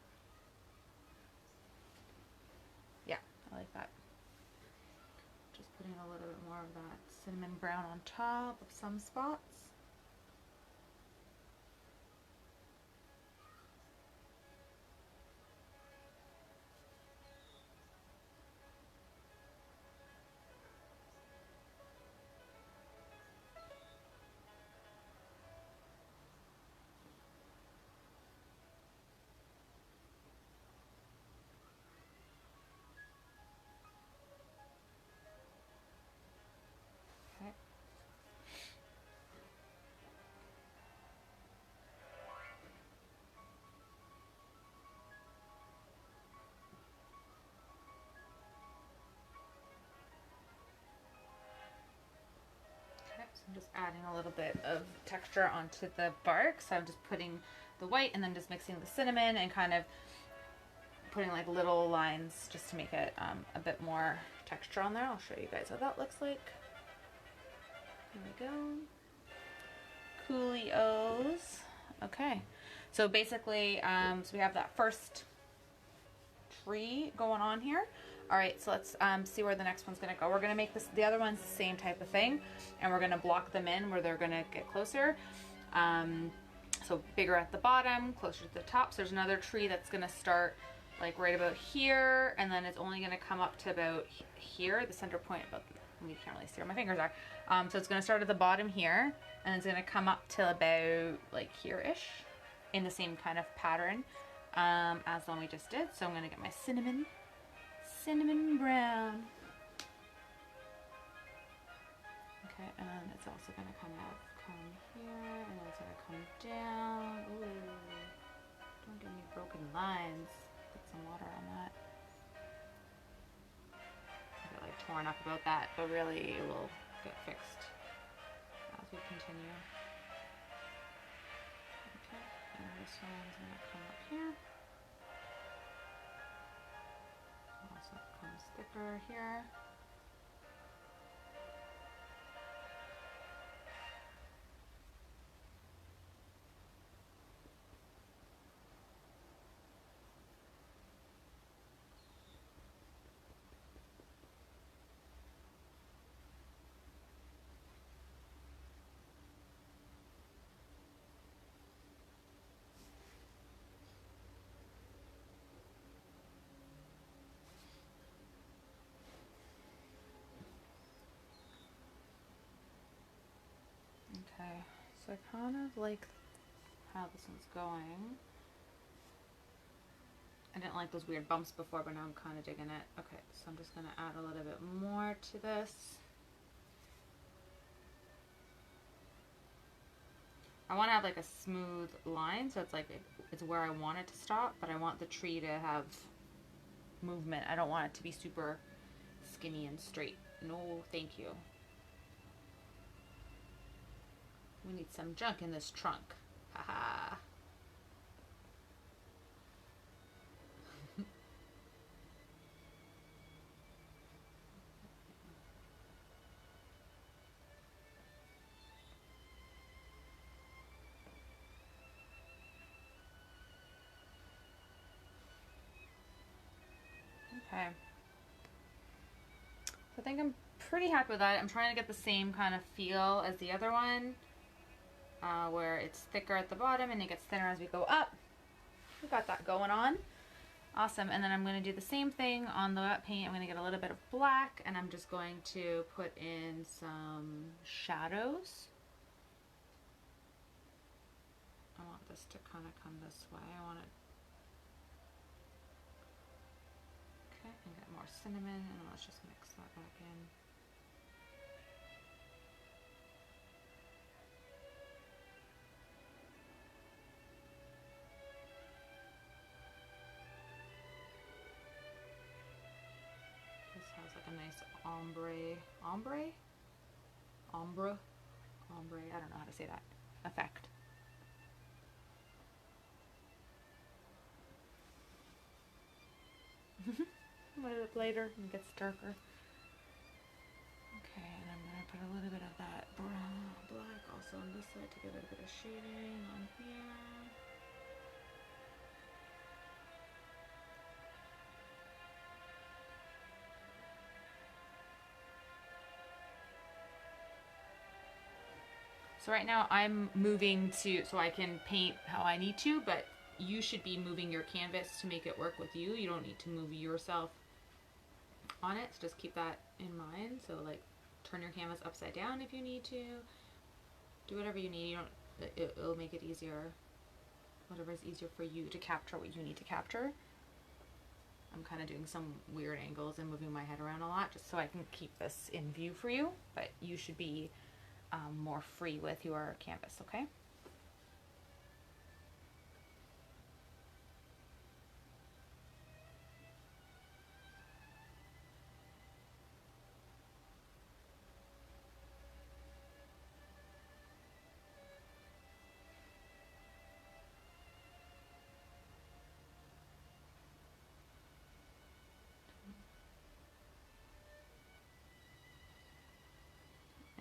[SPEAKER 1] Yeah, I like that. Just putting a little bit more of that cinnamon brown on top of some spots. So I'm just adding a little bit of texture onto the bark. So I'm just putting the white and then just mixing the cinnamon and kind of putting like little lines just to make it a bit more texture on there. I'll show you guys how that looks like. There we go. Coolios. Okay. So basically, so we have that first tree going on here. All right, so let's see where the next one's gonna go. We're gonna make this, the other one's the same type of thing, and we're gonna block them in where they're gonna get closer. So bigger at the bottom, closer to the top. So there's another tree that's gonna start like right about here, and then it's only gonna come up to about here, the center point, about, you can't really see where my fingers are. So it's gonna start at the bottom here, and it's gonna come up to about like here-ish, in the same kind of pattern as the one we just did. So I'm gonna get my cinnamon brown. Okay, and then it's also gonna kind of come here, and then it's gonna come down. Ooh, don't give me broken lines. Put some water on that. I get like torn up about that, but really it will get fixed as we continue. Okay, and this one's gonna come up here. Also comes thicker here. Okay, so I kind of like how this one's going. I didn't like those weird bumps before, but now I'm kind of digging it. Okay, so I'm just going to add a little bit more to this. I want to have like a smooth line, so it's like it's where I want it to stop, but I want the tree to have movement. I don't want it to be super skinny and straight. No, thank you. We need some junk in this trunk. Haha. Okay. So I think I'm pretty happy with that. I'm trying to get the same kind of feel as the other one, where it's thicker at the bottom and it gets thinner as we go up. We got that going on. Awesome. And then I'm going to do the same thing on the wet paint. I'm going to get a little bit of black and I'm just going to put in some shadows. I want this to kind of come this way. I want it. Okay, and get more cinnamon, and let's just mix that back in. This has like a nice ombre, I don't know how to say that, effect. Light it up later and it gets darker. Okay, and I'm going to put a little bit of that brown black also on this side to give it a bit of shading on here. So right now I'm moving so I can paint how I need to, but you should be moving your canvas to make it work with you. You don't need to move yourself on it, so just keep that in mind. So like turn your canvas upside down if you need to. Do whatever you need. It'll make it easier. Whatever is easier for you to capture what you need to capture. I'm kind of doing some weird angles and moving my head around a lot just so I can keep this in view for you, but you should be more free with your canvas, okay?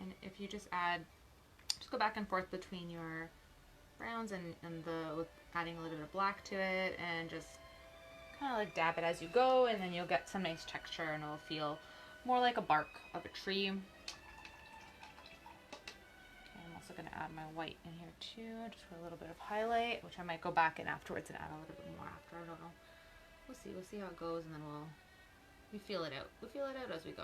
[SPEAKER 1] And if you just go back and forth between your browns and with adding a little bit of black to it, and just kind of like dab it as you go, and then you'll get some nice texture and it'll feel more like a bark of a tree. Okay, I'm also going to add my white in here too, just for a little bit of highlight, which I might go back in afterwards and add a little bit more after. I don't know. We'll see how it goes, and then we feel it out. We feel it out as we go.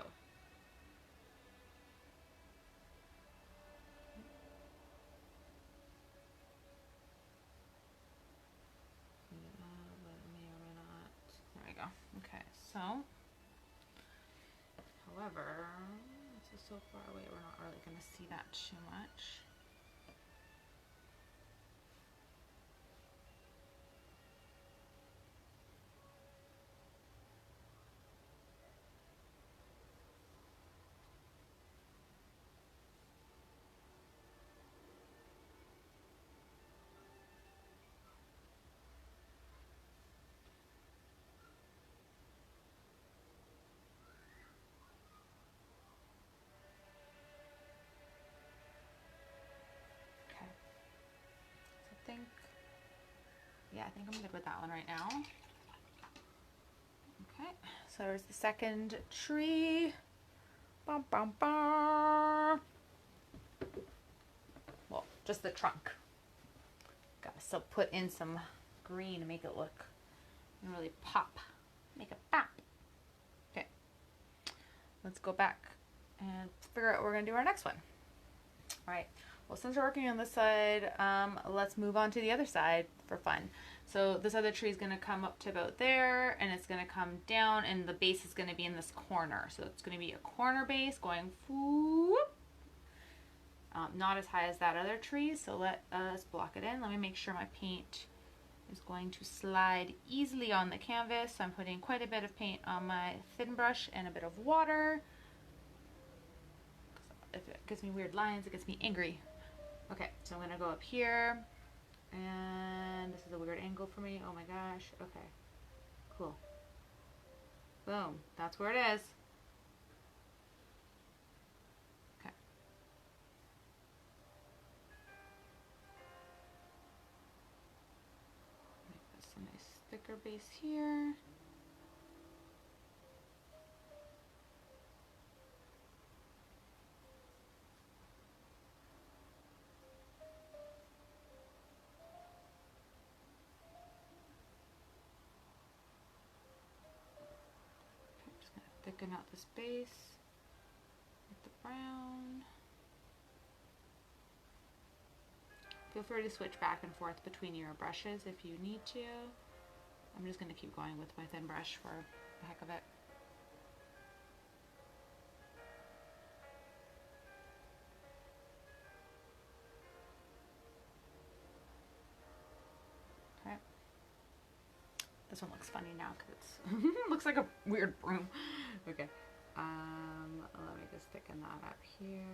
[SPEAKER 1] Okay, so, however, this is so far away, we're not really going to see that too much. I think I'm good with that one right now. Okay, so there's the second tree. Bum, bum, bum. Well, just the trunk. Gotta still put in some green to make it look and really pop. Make it pop. Okay, let's go back and figure out what we're gonna do our next one. All right. Well, since we're working on this side, let's move on to the other side for fun. So this other tree is going to come up to about there, and it's going to come down, and the base is going to be in this corner. So it's going to be a corner base going whoop, not as high as that other tree. So let us block it in. Let me make sure my paint is going to slide easily on the canvas. So I'm putting quite a bit of paint on my thin brush and a bit of water. If it gives me weird lines, it gets me angry. Okay, so I'm gonna go up here, and this is a weird angle for me. Oh my gosh. Okay, cool. Boom, that's where it is. Okay. Make this a nice thicker base here. thicken out this base with the brown. Feel free to switch back and forth between your brushes if you need to. I'm just going to keep going with my thin brush for the heck of it. Okay. This one looks funny now because it looks like a weird broom. Okay. Let me just thicken that up here.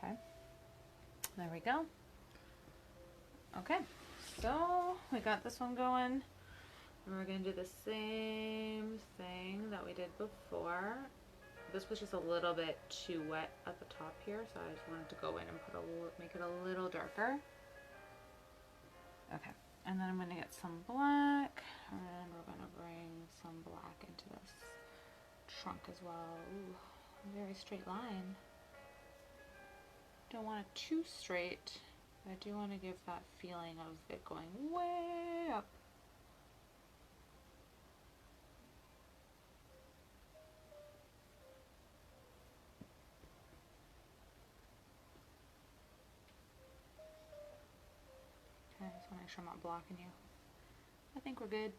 [SPEAKER 1] Okay, there we go. Okay, so we got this one going, and we're going to do the same thing that we did before. This was just a little bit too wet at the top here, so I just wanted to go in and make it a little darker. Okay, and then I'm going to get some black, and we're going to bring some black into this trunk as well. Ooh, a very straight line. Don't want it too straight, but I do want to give that feeling of it going way up. Okay, I just want to make sure I'm not blocking you. I think we're good.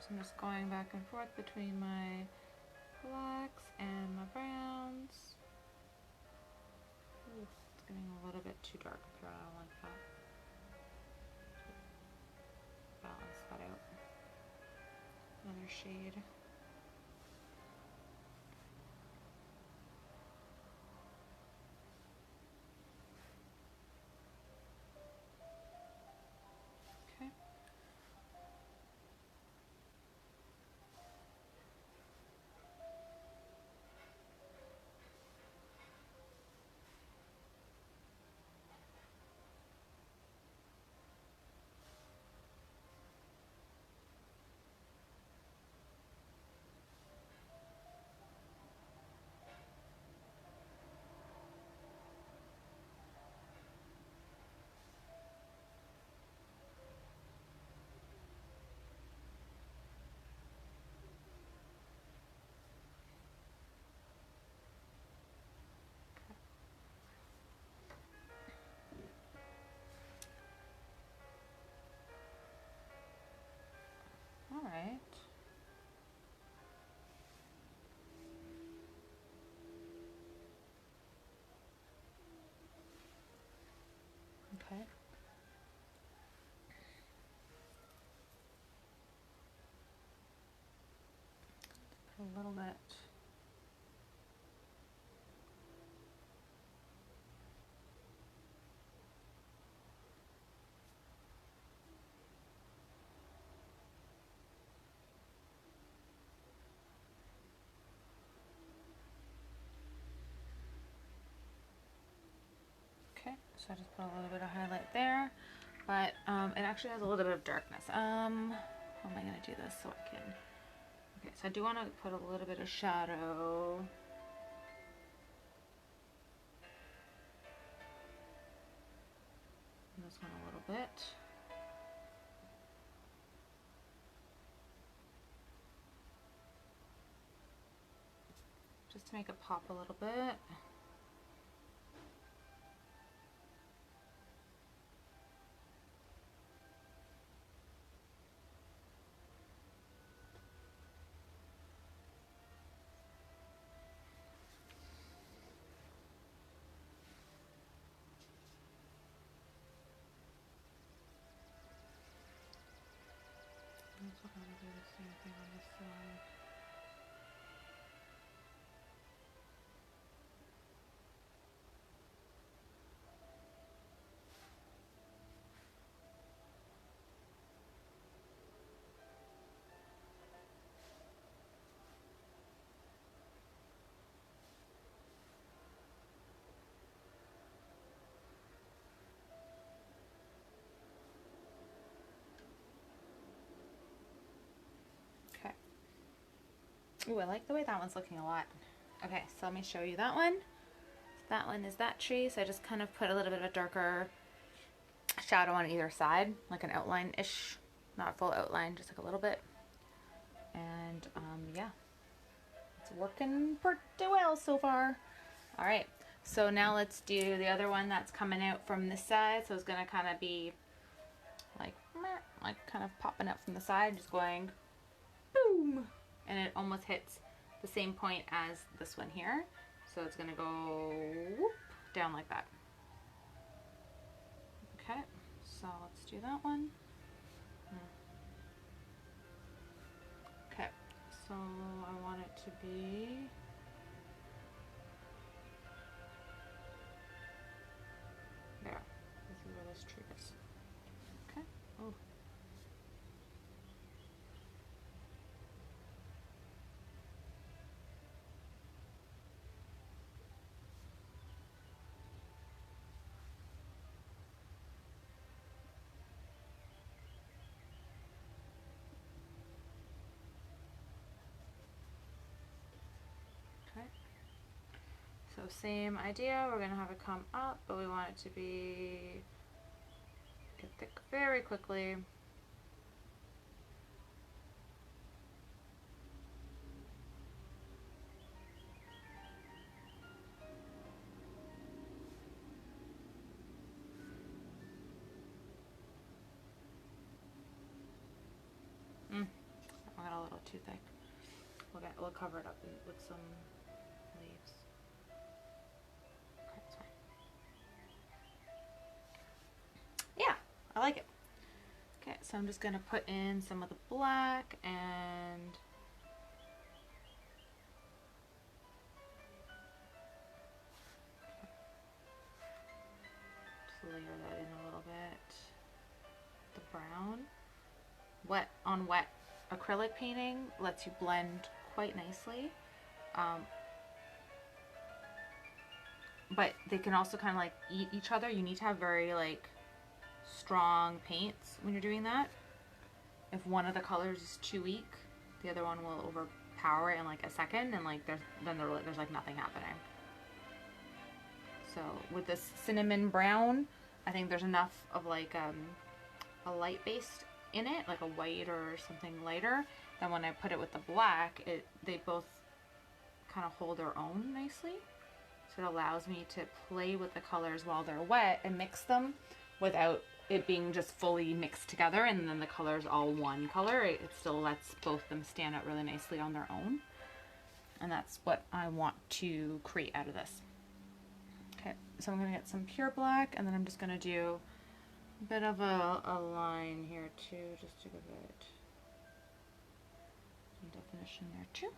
[SPEAKER 1] So I'm just going back and forth between my blacks and my browns. Ooh, it's getting a little bit too dark up here. I don't like that. Balance that out. Another shade. Okay. All right. Okay. Put a little bit. Okay, so I just put a little bit of highlight there, but it actually has a little bit of darkness. How am I going to do this so I can... Okay, so I do want to put a little bit of shadow. And this one a little bit. Just to make it pop a little bit. Ooh, I like the way that one's looking a lot. Okay, so let me show you that one. That one is that tree, so I just kind of put a little bit of a darker shadow on either side, like an outline-ish, not a full outline, just like a little bit. And yeah, it's working pretty well so far. All right, so now let's do the other one that's coming out from this side. So it's gonna kind of be like kind of popping up from the side, just going boom, and it almost hits the same point as this one here. So it's gonna go whoop, down like that. Okay, so let's do that one. Okay, so I want it to be there. This is where this tree is. Okay. Oh. So same idea, we're gonna have it come up, but we want it to get thick very quickly. I got a little too thick. We'll cover it up with some leaves. Okay, that's fine. Yeah, I like it. Okay, so I'm just gonna put in some of the black and just layer that in a little bit. The brown. Wet on wet acrylic painting lets you blend quite nicely. But they can also kind of like eat each other. You need to have very like strong paints when you're doing that. If one of the colors is too weak, the other one will overpower it in like a second, and like there's like nothing happening. So with this cinnamon brown, I think there's enough of like a light base in it, like a white or something lighter. Then when I put it with the black, they both kind of hold their own nicely. So it allows me to play with the colors while they're wet and mix them without it being just fully mixed together and then the colors all one color. It still lets both of them stand out really nicely on their own. And that's what I want to create out of this. Okay, so I'm gonna get some pure black, and then I'm just gonna do a bit of a line here too, just to give it some definition there too.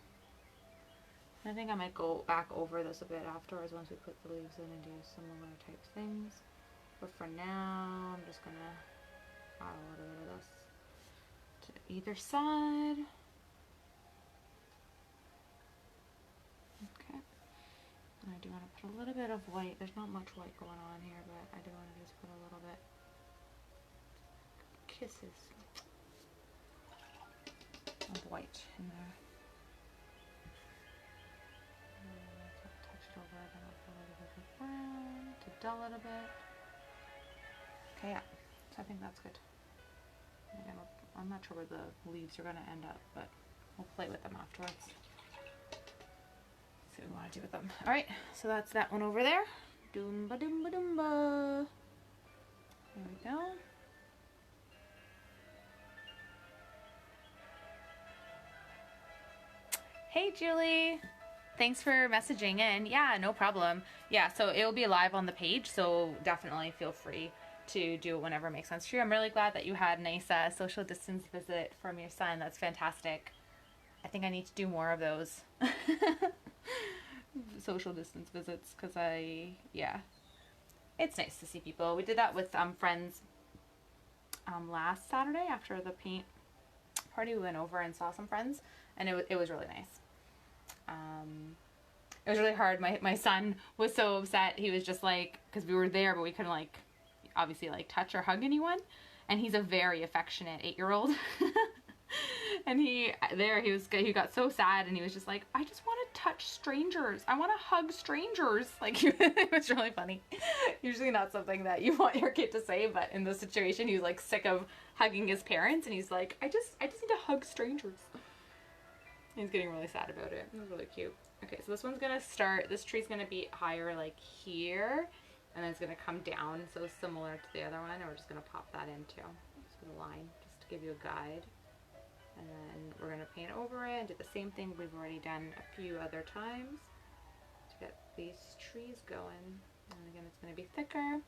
[SPEAKER 1] I think I might go back over this a bit afterwards once we put the leaves in and do similar type things. But for now, I'm just gonna add a little bit of this to either side. Okay. And I do want to put a little bit of white. There's not much white going on here, but I do want to just put a little bit. Kisses of white in there. Touch it over, then I'll put a little bit of brown to dull it a bit. Okay, yeah, so I think that's good. Again, I'm not sure where the leaves are going to end up, but we'll play with them afterwards. See what we want to do with them. Alright, so that's that one over there. Doomba doomba doomba. There we go. Hey Julie, thanks for messaging in. Yeah, no problem. Yeah, so it will be live on the page, so definitely feel free to do it whenever it makes sense to you. I'm really glad that you had a nice social distance visit from your son. That's fantastic. I think I need to do more of those social distance visits, because yeah, it's nice to see people. We did that with friends last Saturday after the paint party. We went over and saw some friends, and it was really nice. It was really hard. My son was so upset. He was just like, because we were there, but we couldn't like obviously like touch or hug anyone, and he's a very affectionate 8-year-old. And he got so sad, and he was just like, I just want to touch strangers. I want to hug strangers. Like, it was really funny. Usually not something that you want your kid to say, but in this situation, he was like sick of hugging his parents, and he's like, I just need to hug strangers. He's getting really sad about it. It was really cute. Okay, so this one's gonna start, this tree's gonna be higher like here, and then it's gonna come down, so similar to the other one, and we're just gonna pop that in too. Just with a line, just to give you a guide. And then we're gonna paint over it and do the same thing we've already done a few other times to get these trees going. And again, it's gonna be thicker.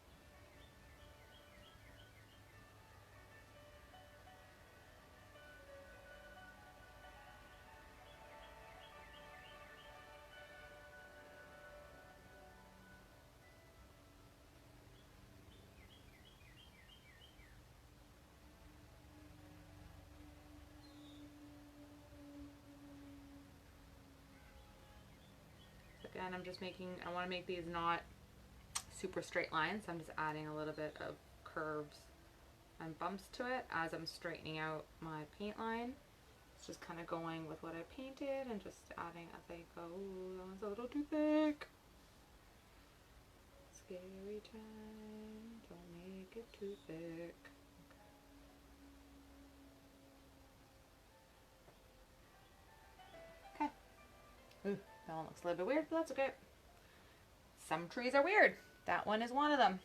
[SPEAKER 1] Again, I'm just making, I want to make these not super straight lines, so I'm just adding a little bit of curves and bumps to it as I'm straightening out my paint line. It's just kind of going with what I painted and just adding as I go. Ooh, that one's a little too thick. Scary time, don't make it too thick. Okay. Ooh. That one looks a little bit weird, but that's okay. Some trees are weird. That one is one of them.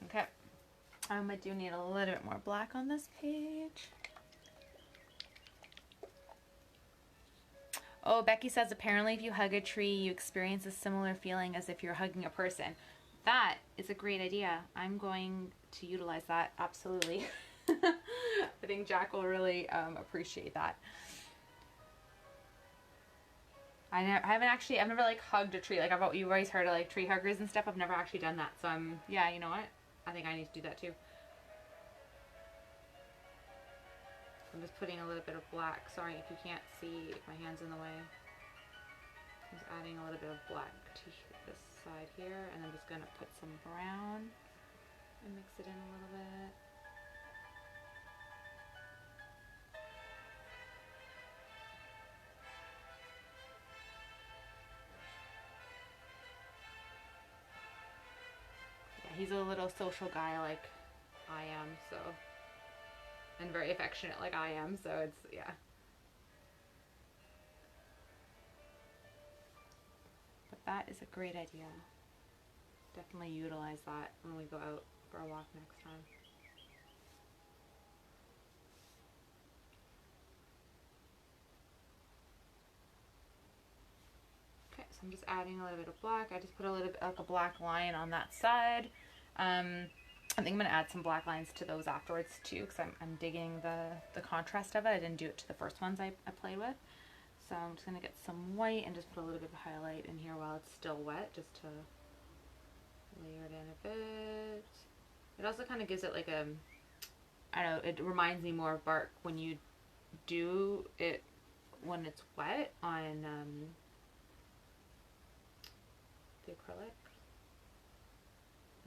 [SPEAKER 1] Okay. I do need a little bit more black on this page. Oh, Becky says apparently if you hug a tree, you experience a similar feeling as if you're hugging a person. That is a great idea. I'm going to utilize that, absolutely. I think Jack will really appreciate that. I've never like hugged a tree. Like you've always heard of like tree huggers and stuff. I've never actually done that. So yeah, you know what? I think I need to do that too. I'm just putting a little bit of black. Sorry if you can't see, if my hand's in the way. I'm just adding a little bit of black to this side here, and I'm just gonna put some brown and mix it in a little bit. He's a little social guy like I am, so, and very affectionate like I am, so it's, yeah. But that is a great idea. Definitely utilize that when we go out for a walk next time. Okay, so I'm just adding a little bit of black. I just put a little bit like a black line on that side. I think I'm going to add some black lines to those afterwards too, because I'm digging the contrast of it. I didn't do it to the first ones I played with. So I'm just going to get some white and just put a little bit of highlight in here while it's still wet, just to layer it in a bit. It also kind of gives it like a, I don't know, it reminds me more of bark when you do it when it's wet on the acrylic.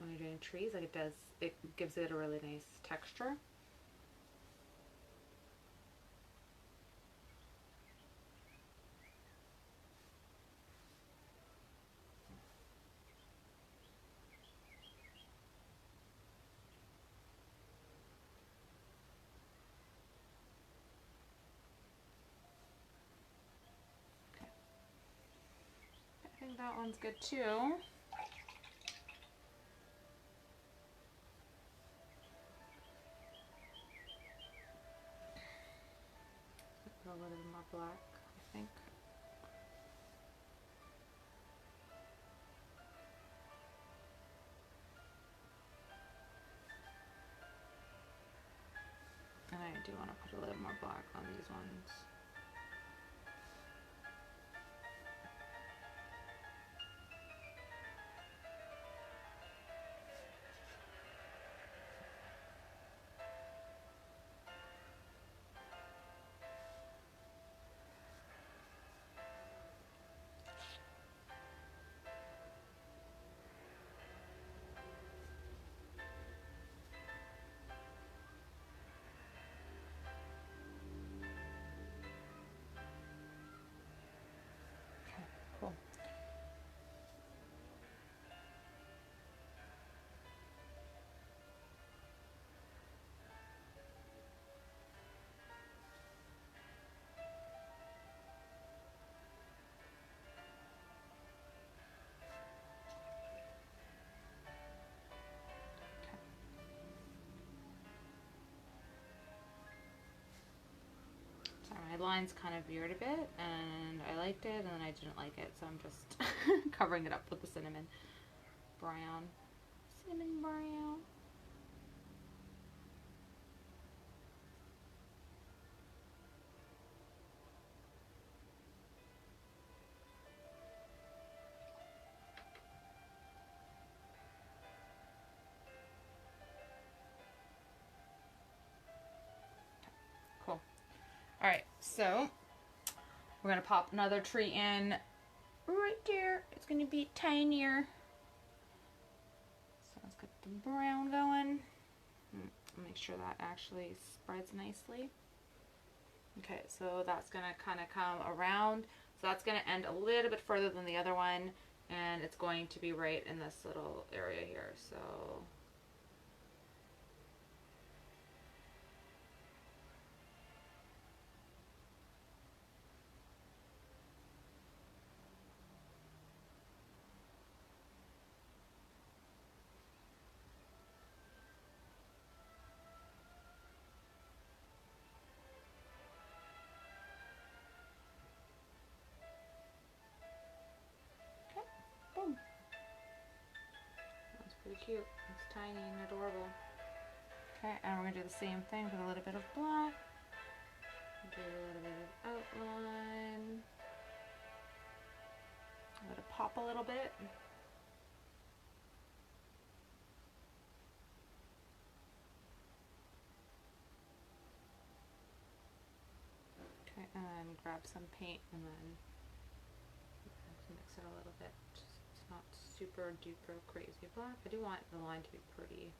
[SPEAKER 1] When you're doing trees, like it gives it a really nice texture. Okay. I think that one's good too. A little bit more black, I think. And I do want to put a little more black on these ones. line's kind of veered a bit, and I liked it, and then I didn't like it, so I'm just covering it up with the cinnamon brown. Cinnamon brown. Cool. All right, so we're gonna pop another tree in right there. It's gonna be tinier. So let's get the brown going. Make sure that actually spreads nicely. Okay, so that's gonna kind of come around. So that's gonna end a little bit further than the other one, and it's going to be right in this little area here. So boom. That's pretty cute. It's tiny and adorable. Okay, and we're gonna do the same thing with a little bit of black. Do a little bit of outline. Let it pop a little bit. Okay, and then grab some paint and then mix it a little bit. It's not super duper crazy black. I do want the line to be pretty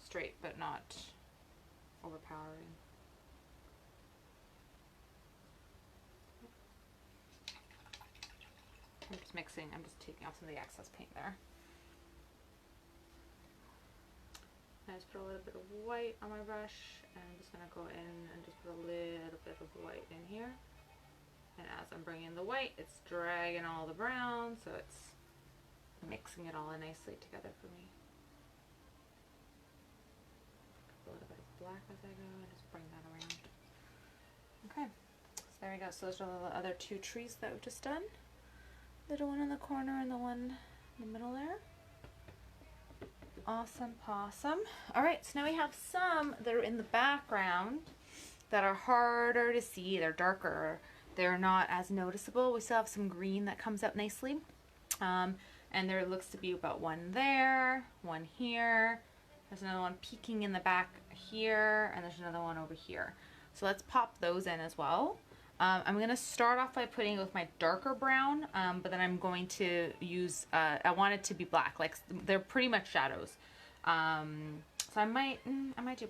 [SPEAKER 1] straight, but not overpowering. I'm just mixing, I'm just taking off some of the excess paint there. I just put a little bit of white on my brush, and I'm just gonna go in and just put a little bit of white in here. And as I'm bringing the white, it's dragging all the brown, so it's mixing it all in nicely together for me. A little bit of black as I go, and just bring that around. Okay, so there we go. So those are the other two trees that we've just done. Little one in the corner and the one in the middle there. Awesome possum. All right, so now we have some that are in the background that are harder to see. They're darker. They're not as noticeable. We still have some green that comes up nicely. And there looks to be about one there, one here. There's another one peeking in the back here, and there's another one over here. So let's pop those in as well. I'm going to start off by putting it with my darker brown, but then I'm going to use, I want it to be black, like they're pretty much shadows. So I might do,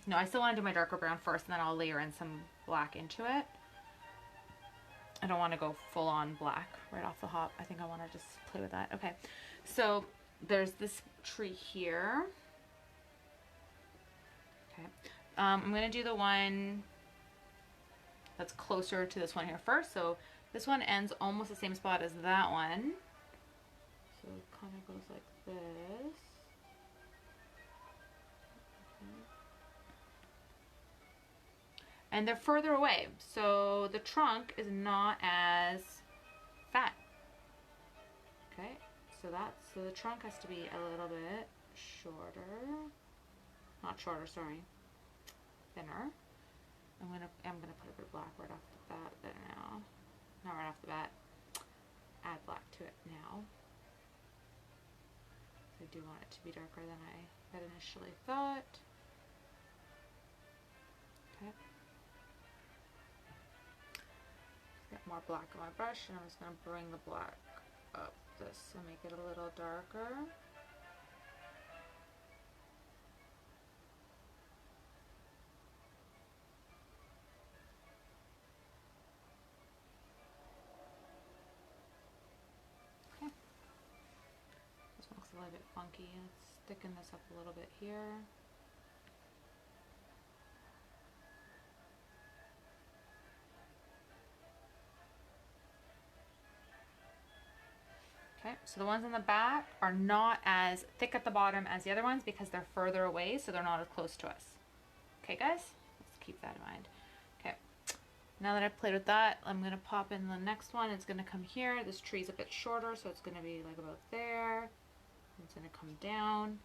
[SPEAKER 1] no, I still want to do my darker brown first, and then I'll layer in some black into it. I don't want to go full on black right off the hop. I think I want to just play with that. Okay, so there's this tree here. Okay, I'm going to do the one that's closer to this one here first. So this one ends almost the same spot as that one. So it kind of goes like this. And they're further away, so the trunk is not as fat. Okay, so the trunk has to be a little bit shorter. Not shorter, sorry. Thinner. I'm gonna put a bit of black right off the bat there now. Not right off the bat. Add black to it now. I do want it to be darker than I had initially thought. Okay. Get more black on my brush, and I'm just gonna bring the black up this and make it a little darker. A little bit funky. Let's thicken this up a little bit here. Okay, so the ones on the back are not as thick at the bottom as the other ones because they're further away, so they're not as close to us. Okay, guys? Let's keep that in mind. Okay, Now that I've played with that, I'm going to pop in the next one. It's going to come here. This tree's a bit shorter, so it's going to be like about there. It's going to come down.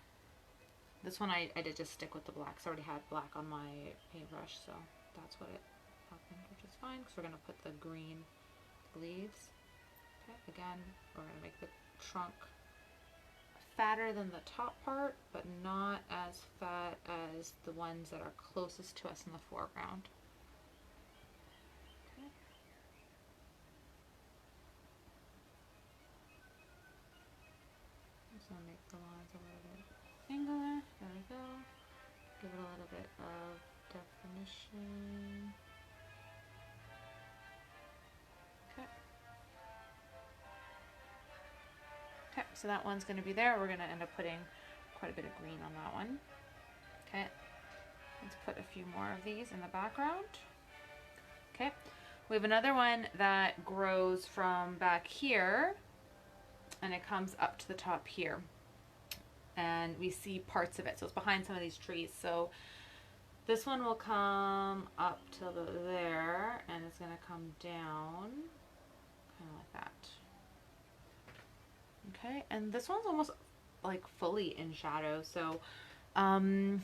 [SPEAKER 1] This one I did just stick with the black, because I already had black on my paintbrush, so that's what it happened, which is fine, because we're going to put the green leaves. Okay, again, we're going to make the trunk fatter than the top part, but not as fat as the ones that are closest to us in the foreground. Okay. Just going to make the lines a little bit angular. There we go. Give it a little bit of definition. Okay, so that one's going to be there. We're going to end up putting quite a bit of green on that one. Okay, let's put a few more of these in the background. Okay, we have another one that grows from back here and it comes up to the top here. And we see parts of it, so it's behind some of these trees. So this one will come up till there, and it's going to come down kind of like that. Okay, and this one's almost like fully in shadow, so yeah,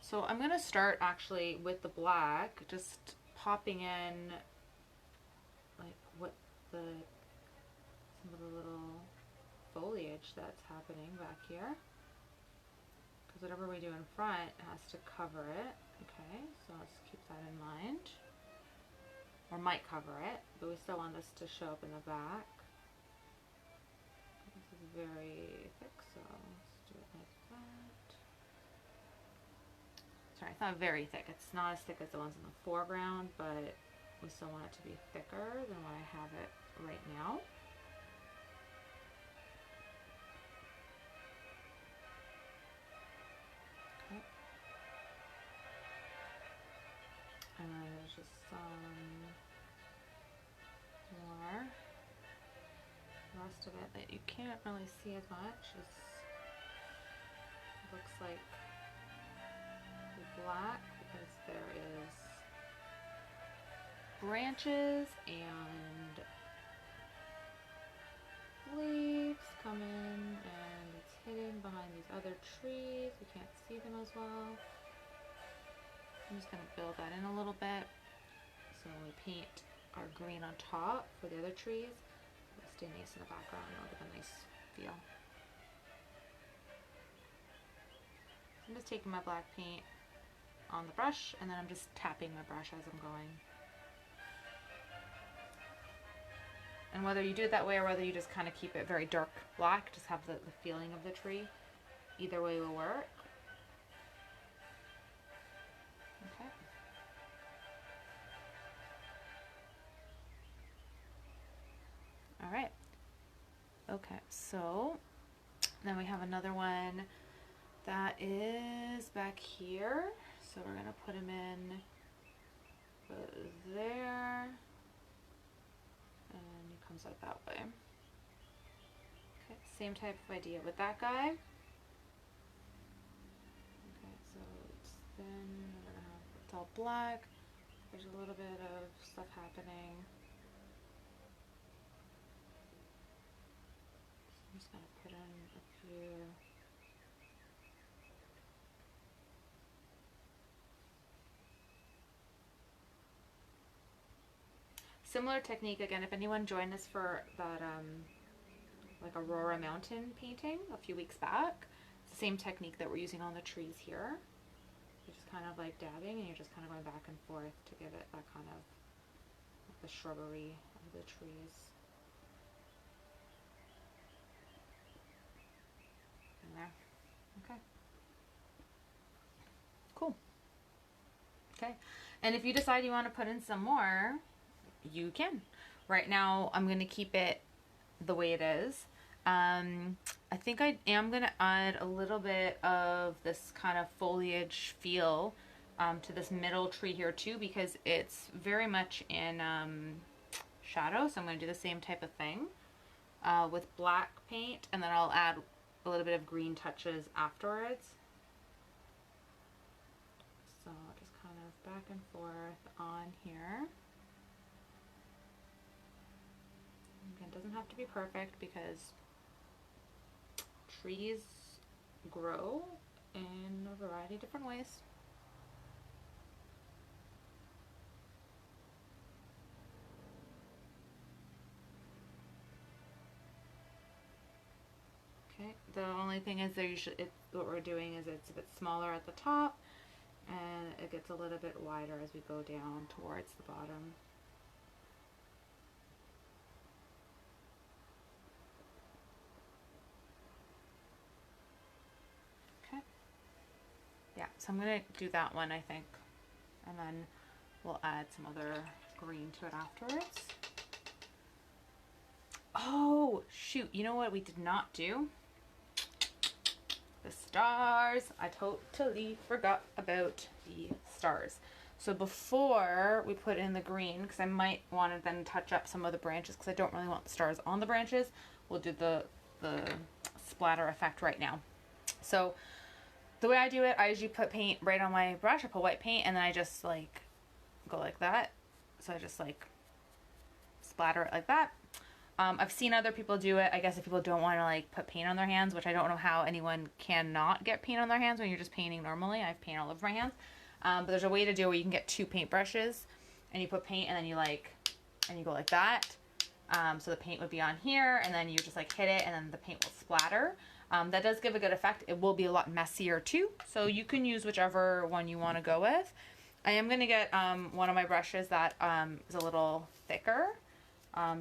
[SPEAKER 1] so I'm gonna start actually with the black, just popping in like what some of the little foliage that's happening back here, because whatever we do in front has to cover it. Okay, so let's keep that in mind, or might cover it, but we still want this to show up in the back. Very thick, so let's do it like that. Sorry, it's not very thick. It's not as thick as the ones in the foreground, but we still want it to be thicker than what I have it right now. Okay. And then there's just some more. The rest of it that you can't really see as much is, looks like black, because there is branches and leaves coming, and it's hidden behind these other trees. We can't see them as well. I'm just going to build that in a little bit. So when we paint our green on top for the other trees, stay nice in the background, it'll give a nice feel. I'm just taking my black paint on the brush, and then I'm just tapping my brush as I'm going. And whether you do it that way or whether you just kind of keep it very dark black, just have the feeling of the tree, either way will work. Okay. All right. Okay, so then we have another one that is back here. So we're going to put him in there, and he comes out that way. Okay, same type of idea with that guy. Okay, so it's thin, we're going to have, it's all black. There's a little bit of stuff happening. I'm just going to put in a few. Similar technique again, if anyone joined us for that like Aurora Mountain painting a few weeks back, it's the same technique that we're using on the trees here. You're just kind of like dabbing, and you're just kind of going back and forth to give it that kind of like the shrubbery of the trees. There. Okay. Cool. Okay. And if you decide you want to put in some more, you can. Right now, I'm going to keep it the way it is. I think I am going to add a little bit of this kind of foliage feel to this middle tree here too, because it's very much in shadow. So I'm going to do the same type of thing with black paint, and then I'll add a little bit of green touches afterwards. So I'll just kind of back and forth on here. Again, it doesn't have to be perfect because trees grow in a variety of different ways. Okay, the only thing is there usually what we're doing is it's a bit smaller at the top and it gets a little bit wider as we go down towards the bottom. Okay. Yeah, so I'm gonna do that one, I think, and then we'll add some other green to it afterwards. Oh, shoot, you know what we did not do? The stars. I totally forgot about the stars. So before we put in the green, because I might want to then touch up some of the branches because I don't really want the stars on the branches, we'll do the splatter effect right now. So the way I do it, I usually put paint right on my brush. I put white paint and then I just like go like that. So I just like splatter it like that. I've seen other people do it. I guess if people don't want to like put paint on their hands, which I don't know how anyone cannot get paint on their hands when you're just painting normally. I have paint all over my hands. But there's a way to do it where you can get 2 paintbrushes and you put paint and then you go like that. So the paint would be on here and then you just like hit it and then the paint will splatter. That does give a good effect. It will be a lot messier too. So you can use whichever one you want to go with. I am going to get one of my brushes that is a little thicker.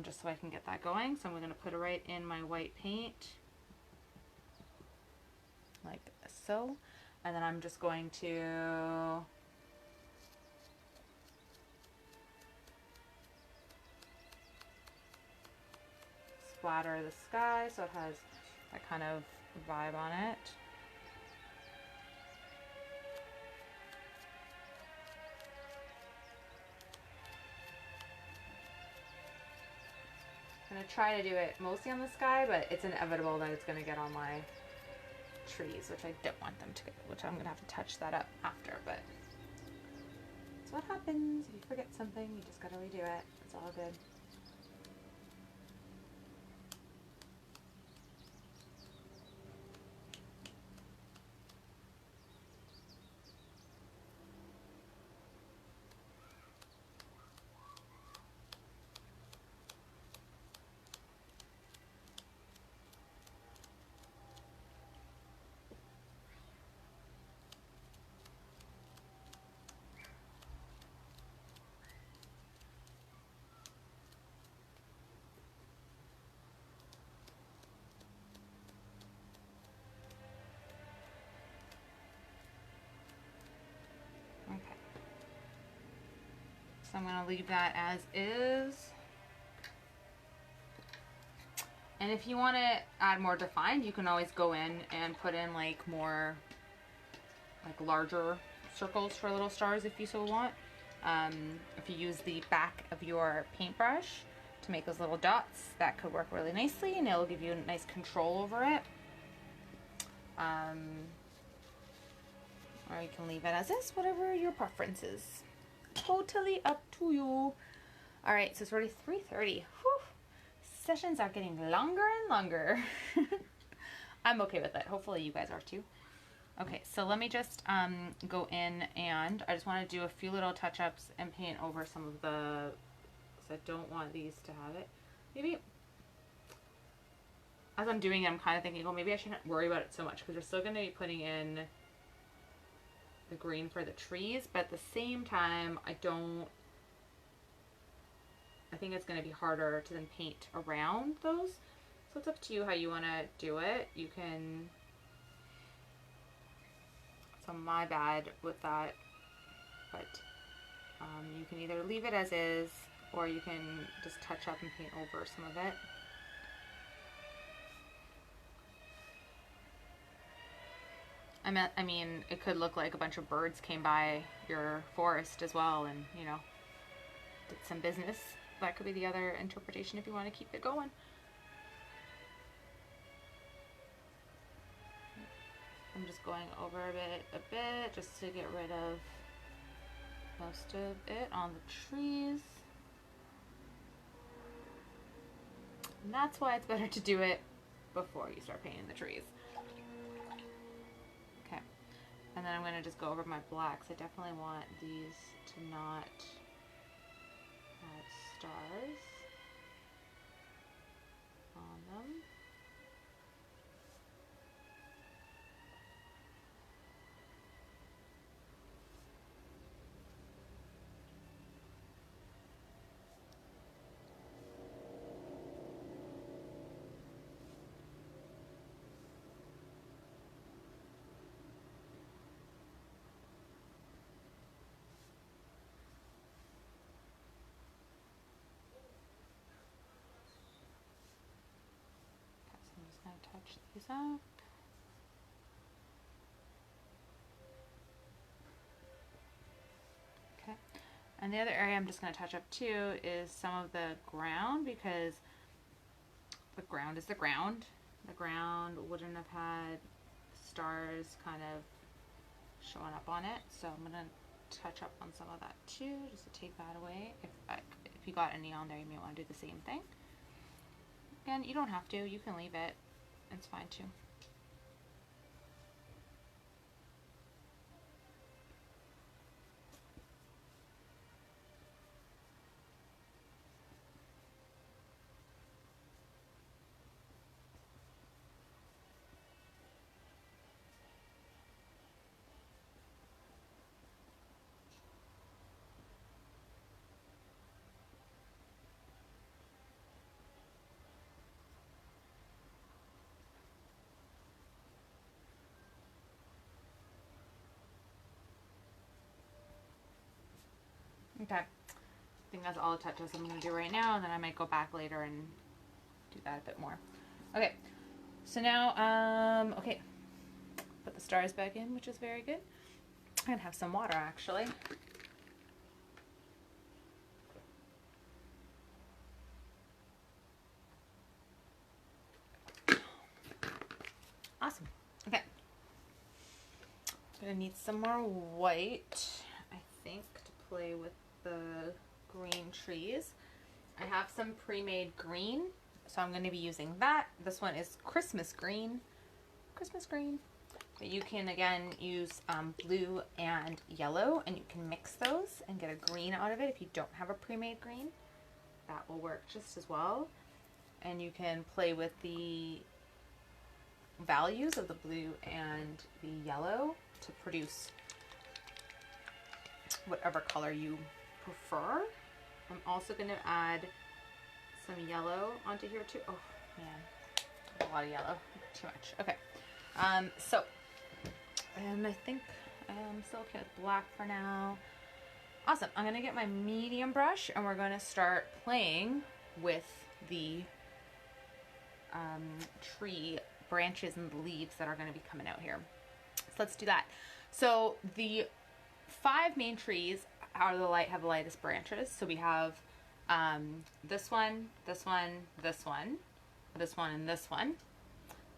[SPEAKER 1] Just so I can get that going. So I'm going to put it right in my white paint, like so. And then I'm just going to splatter the sky so it has that kind of vibe on it. I'm going to try to do it mostly on the sky, but it's inevitable that it's going to get on my trees, which I don't want them to get, which I'm going to have to touch that up after, but that's what happens. If you forget something, you just got to redo it. It's all good. So I'm going to leave that as is. And if you want to add more defined, you can always go in and put in like more, like larger circles for little stars if you so want. If you use the back of your paintbrush to make those little dots, that could work really nicely and it'll give you a nice control over it. Or you can leave it as is, whatever your preference is. Totally up to you. All right, so it's already 3:30. Whew. Sessions are getting longer and longer. I'm okay with it. Hopefully you guys are too. Okay, so let me just go in and I just want to do a few little touch-ups and paint over some of the, because I don't want these to have it. Maybe as I'm doing it, I'm kind of thinking, well, maybe I shouldn't worry about it so much because we're still going to be putting in the green for the trees, but at the same time, I think it's going to be harder to then paint around those. So it's up to you how you want to do it. You can, so my bad with that, but you can either leave it as is or you can just touch up and paint over some of it. I mean, it could look like a bunch of birds came by your forest as well and, you know, did some business. That could be the other interpretation if you want to keep it going. I'm just going over a bit just to get rid of most of it on the trees. And that's why it's better to do it before you start painting the trees. Okay, and then I'm going to just go over my blacks. I definitely want these to not have stars on them. I'm just going to touch these up. Okay, and the other area I'm just going to touch up too is some of the ground, because the ground is the ground. The ground wouldn't have had stars kind of showing up on it, so I'm going to touch up on some of that too, just to take that away. If you got any on there, you may want to do the same thing. Again, you don't have to, you can leave it, it's fine too. Okay, I think that's all the touches I'm going to do right now, and then I might go back later and do that a bit more. Okay, so now, okay, put the stars back in, which is very good. I'm going to have some water actually. Awesome. Okay, I'm going to need some more white, I think, to play with the green trees. I have some pre-made green, so I'm going to be using that. This one is Christmas green. Christmas green. But you can again use blue and yellow, and you can mix those and get a green out of it. If you don't have a pre-made green, that will work just as well. And you can play with the values of the blue and the yellow to produce whatever color you prefer. I'm also going to add some yellow onto here too. Oh man, a lot of yellow, too much. Okay, and I think I'm still okay with black for now. Awesome. I'm going to get my medium brush and we're going to start playing with the tree branches and the leaves that are going to be coming out here. So let's do that. So the 5 main trees have the lightest branches. So we have this one, this one, this one, this one, and this one.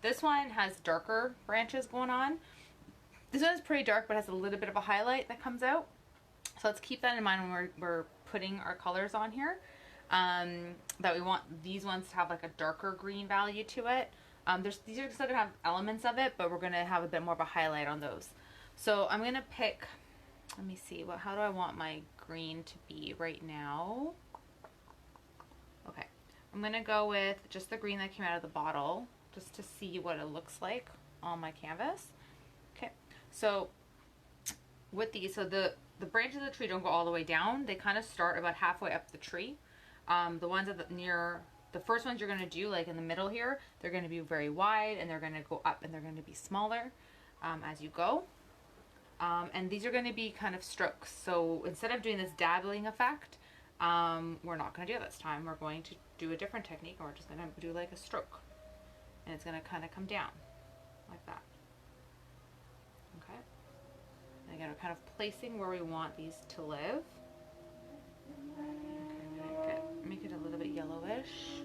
[SPEAKER 1] This one has darker branches going on. This one is pretty dark, but has a little bit of a highlight that comes out. So let's keep that in mind when we're putting our colors on here. That we want these ones to have like a darker green value to it. These are still gonna have elements of it, but we're gonna have a bit more of a highlight on those. So I'm gonna pick, let me see, how do I want my green to be right now? Okay, I'm gonna go with just the green that came out of the bottle, just to see what it looks like on my canvas. Okay, so with these, so the branches of the tree don't go all the way down. They kind of start about halfway up the tree. The ones at the first ones you're going to do, like in the middle here, they're going to be very wide and they're going to go up and they're going to be smaller as you go. And these are going to be kind of strokes. So instead of doing this dabbling effect, we're not going to do it this time. We're going to do a different technique, and we're just going to do like a stroke. And it's going to kind of come down like that. Okay. And again, we're kind of placing where we want these to live. Okay, make it a little bit yellowish.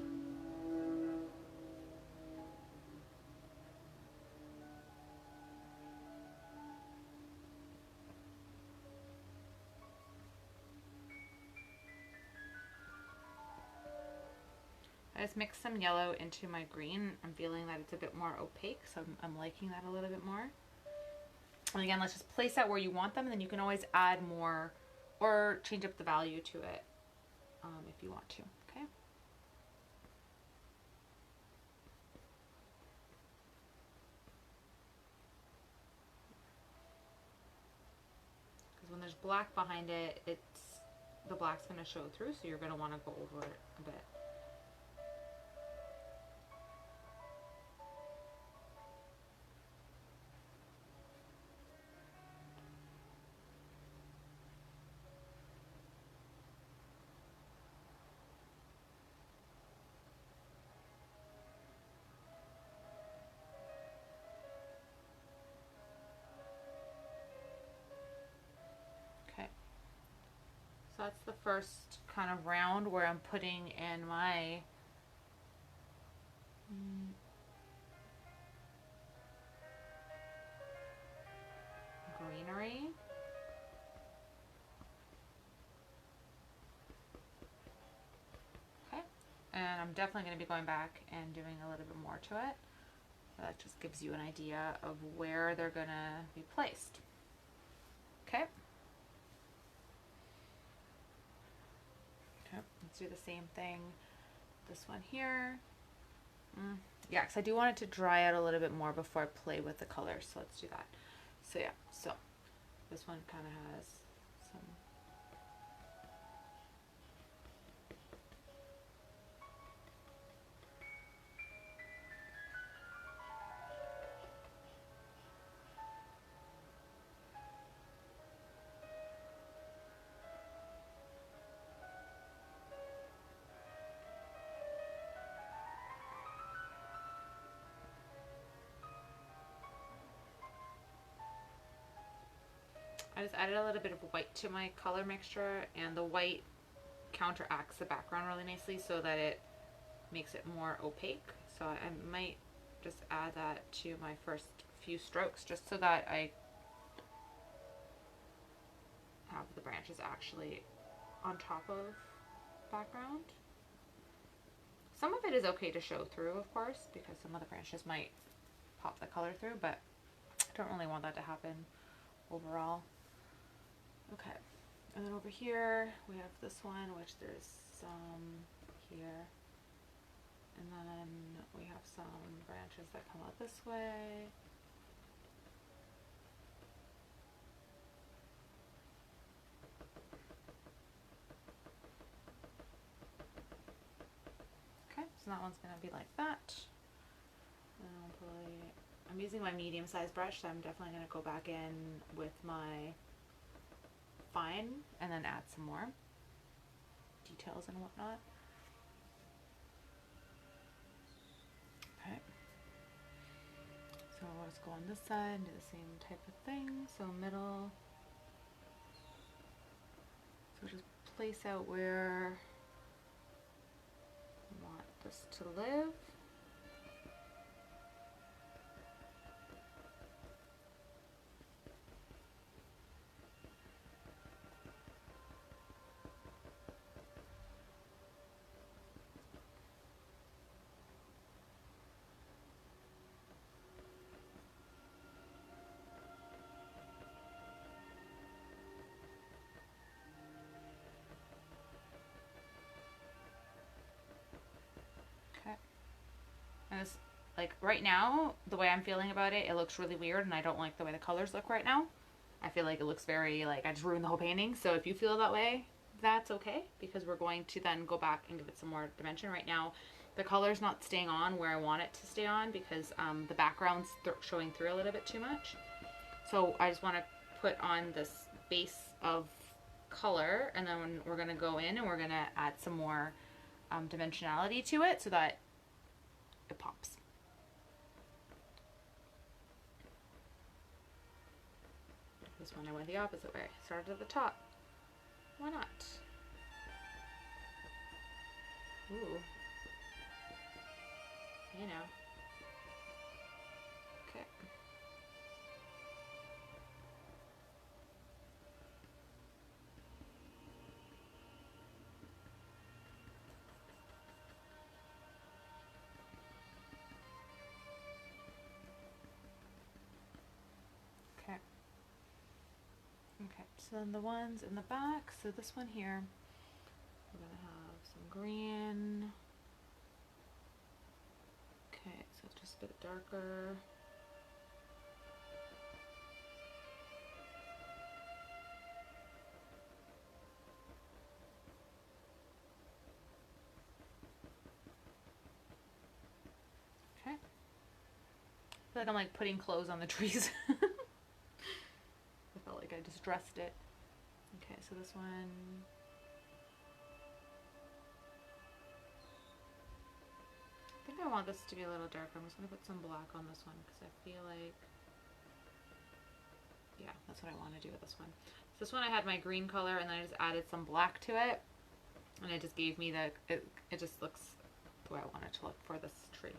[SPEAKER 1] I just mixed some yellow into my green. I'm feeling that it's a bit more opaque, so I'm liking that a little bit more. And again, let's just place that where you want them, and then you can always add more or change up the value to it if you want to, okay? Because when there's black behind it, the black's going to show through, so you're going to want to go over it a bit. So that's the first kind of round where I'm putting in my greenery. Okay, and I'm definitely going to be going back and doing a little bit more to it. That just gives you an idea of where they're going to be placed. Okay. Let's do the same thing. This one here. Yeah, because I do want it to dry out a little bit more before I play with the colors. So let's do that. So yeah, so this one kind of has some. I just added a little bit of white to my color mixture, and the white counteracts the background really nicely so that it makes it more opaque. So I might just add that to my first few strokes just so that I have the branches actually on top of background. Some of it is okay to show through, of course, because some of the branches might pop the color through, but I don't really want that to happen overall. Okay, and then over here we have this one, which there's some here, and then we have some branches that come out this way. Okay, so that one's gonna be like that. And I'm using my medium-sized brush, so I'm definitely gonna go back in with my fine and then add some more details and whatnot. Okay, so we'll just go on this side and do the same type of thing. So middle, so just place out where you want this to live. And it's like right now, the way I'm feeling about it, it looks really weird, and I don't like the way the colors look right now. I feel like it looks very like I just ruined the whole painting. So if you feel that way, that's okay, because we're going to then go back and give it some more dimension. Right now, the color's not staying on where I want it to stay on because the background's showing through a little bit too much. So I just want to put on this base of color, and then we're going to go in and we're going to add some more dimensionality to it so that it pops. This one I went the opposite way. Started at the top. Why not? Ooh. You know. Okay. So then the ones in the back, so this one here, we're gonna have some green. Okay, so it's just a bit darker. Okay. I feel like I'm like putting clothes on the trees. I felt like I just dressed it. Okay, so this one. I think I want this to be a little darker. I'm just going to put some black on this one because I feel like, yeah, that's what I want to do with this one. So this one I had my green color and then I just added some black to it. And it just gave me the, it just looks the way I want it to look for this tree.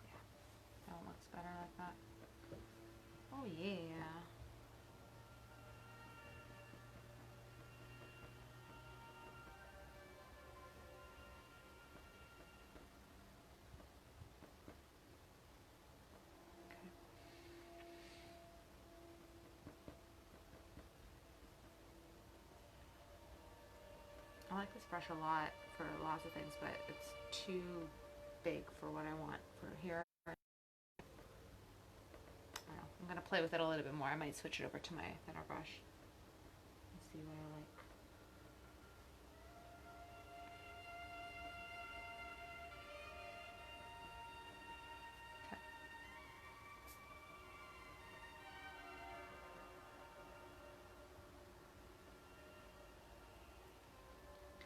[SPEAKER 1] Yeah, that looks better like that. Oh yeah. I like this brush a lot for lots of things, but it's too big for what I want for here. I don't know. I'm going to play with it a little bit more. I might switch it over to my thinner brush and see what I like.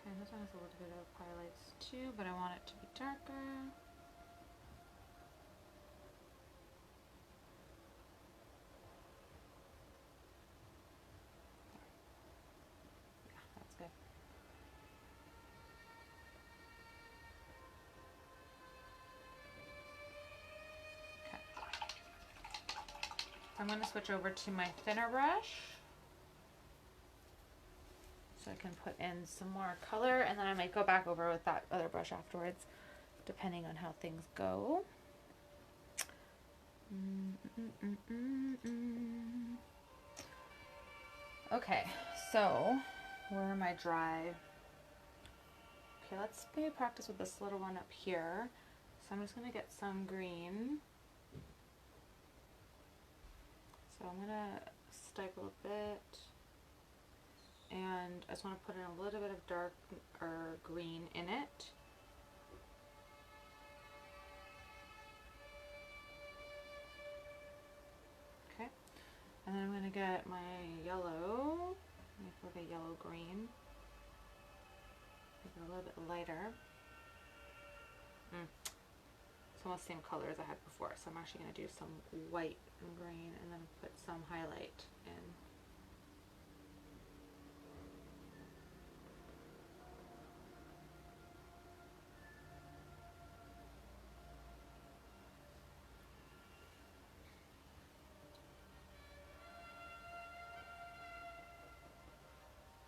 [SPEAKER 1] Okay, this one has a little bit of highlights too, but I want it to be darker. Yeah, that's good. Okay. I'm going to switch over to my thinner brush so I can put in some more color, and then I might go back over with that other brush afterwards, depending on how things go. Okay, so where am I dry? Okay, let's maybe practice with this little one up here. So I'm just going to get some green. So I'm going to stipple a bit. And I just want to put in a little bit of dark or green in it. Okay, and then I'm going to get my yellow, like a yellow green, make it a little bit lighter. It's almost the same color as I had before, so I'm actually going to do some white and green and then put some highlight in.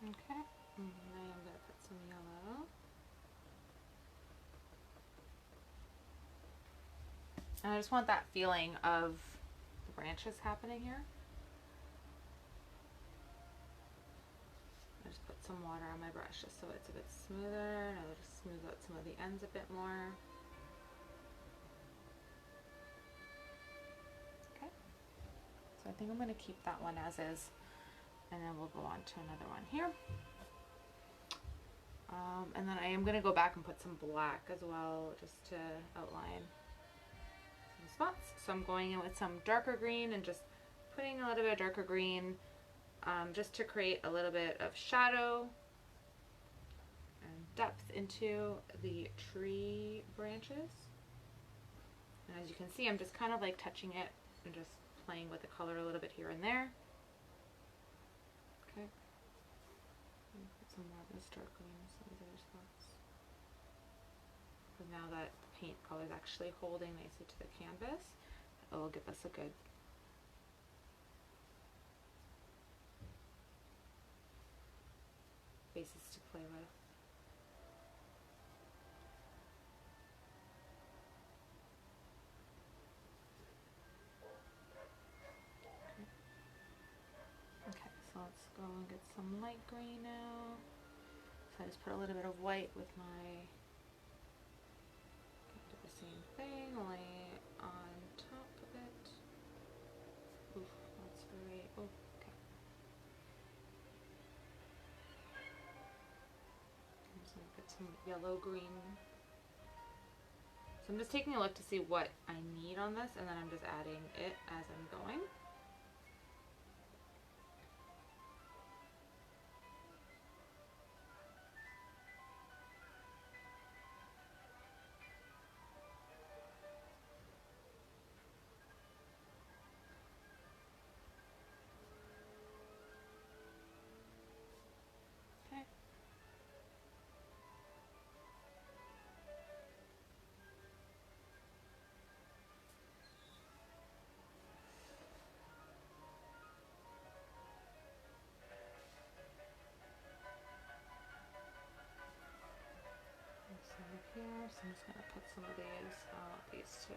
[SPEAKER 1] Okay, and then I'm going to put some yellow. And I just want that feeling of the branches happening here. I just put some water on my brush just so it's a bit smoother, and I'll just smooth out some of the ends a bit more. Okay, so I think I'm going to keep that one as is, and then we'll go on to another one here. And then I am going to go back and put some black as well, just to outline some spots. So I'm going in with some darker green and just putting a little bit of darker green just to create a little bit of shadow and depth into the tree branches. And as you can see, I'm just kind of like touching it and just playing with the color a little bit here and there. Okay. Put some more of this dark green in some of the other spots. So now that the paint color is actually holding nicely to the canvas, it will give us a good basis go and get some light green now. So I just put a little bit of white with my, do the same thing, lay on top of it. Oof, that's very, oh, okay. I'm just gonna put some yellow green. So I'm just taking a look to see what I need on this, and then I'm just adding it as I'm going. Okay. Here, so I'm just going to put some of these two.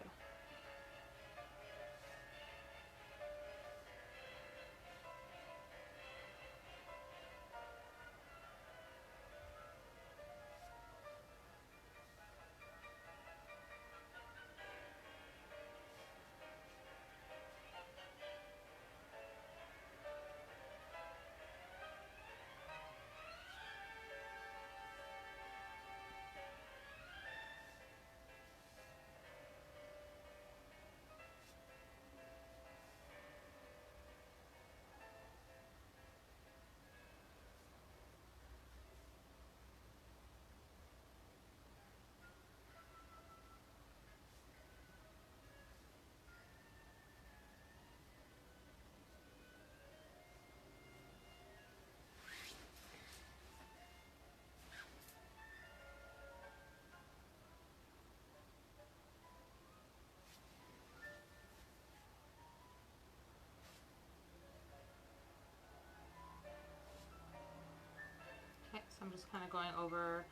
[SPEAKER 1] Okay, so I'm just kind of going over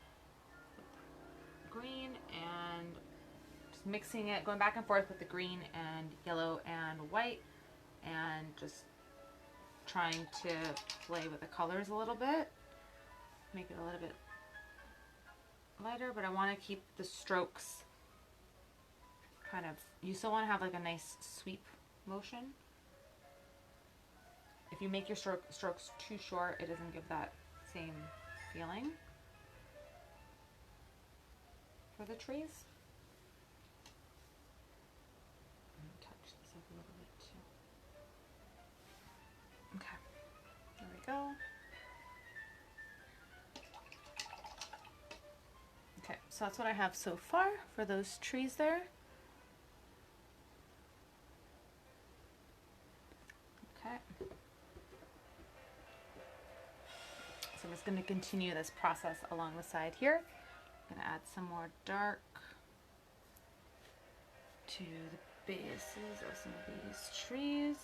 [SPEAKER 1] green and just mixing it, going back and forth with the green and yellow and white, and just trying to play with the colors a little bit, make it a little bit lighter, but I want to keep the strokes kind of, you still want to have like a nice sweep motion. If you make your strokes too short, it doesn't give that same feeling for the trees. Touch this up a little bit too. Okay, there we go. Okay, so that's what I have so far for those trees there. Okay. So I'm just going to continue this process along the side here. I'm going to add some more dark to the bases of some of these trees.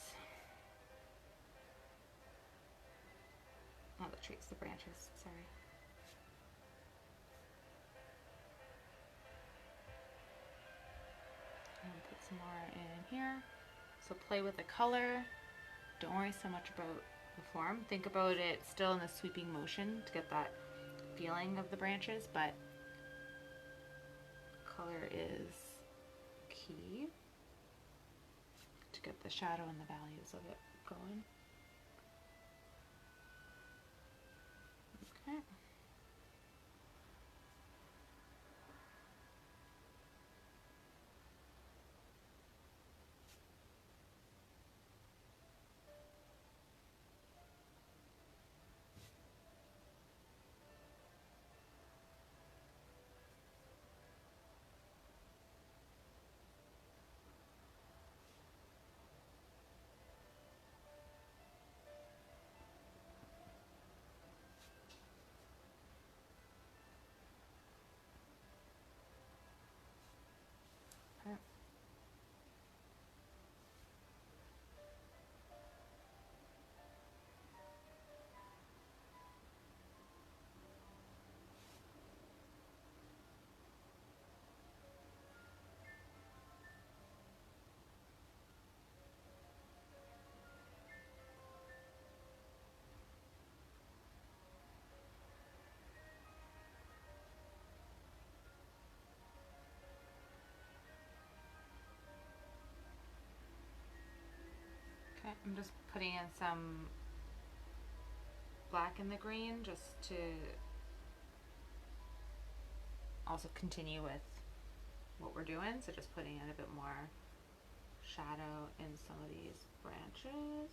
[SPEAKER 1] Not the trees, the branches, sorry. And put some more in here. So play with the color. Don't worry so much about the form. Think about it still in the sweeping motion to get that feeling of the branches, but color is key to get the shadow and the values of it going. Okay. I'm just putting in some black in the green just to also continue with what we're doing. So just putting in a bit more shadow in some of these branches.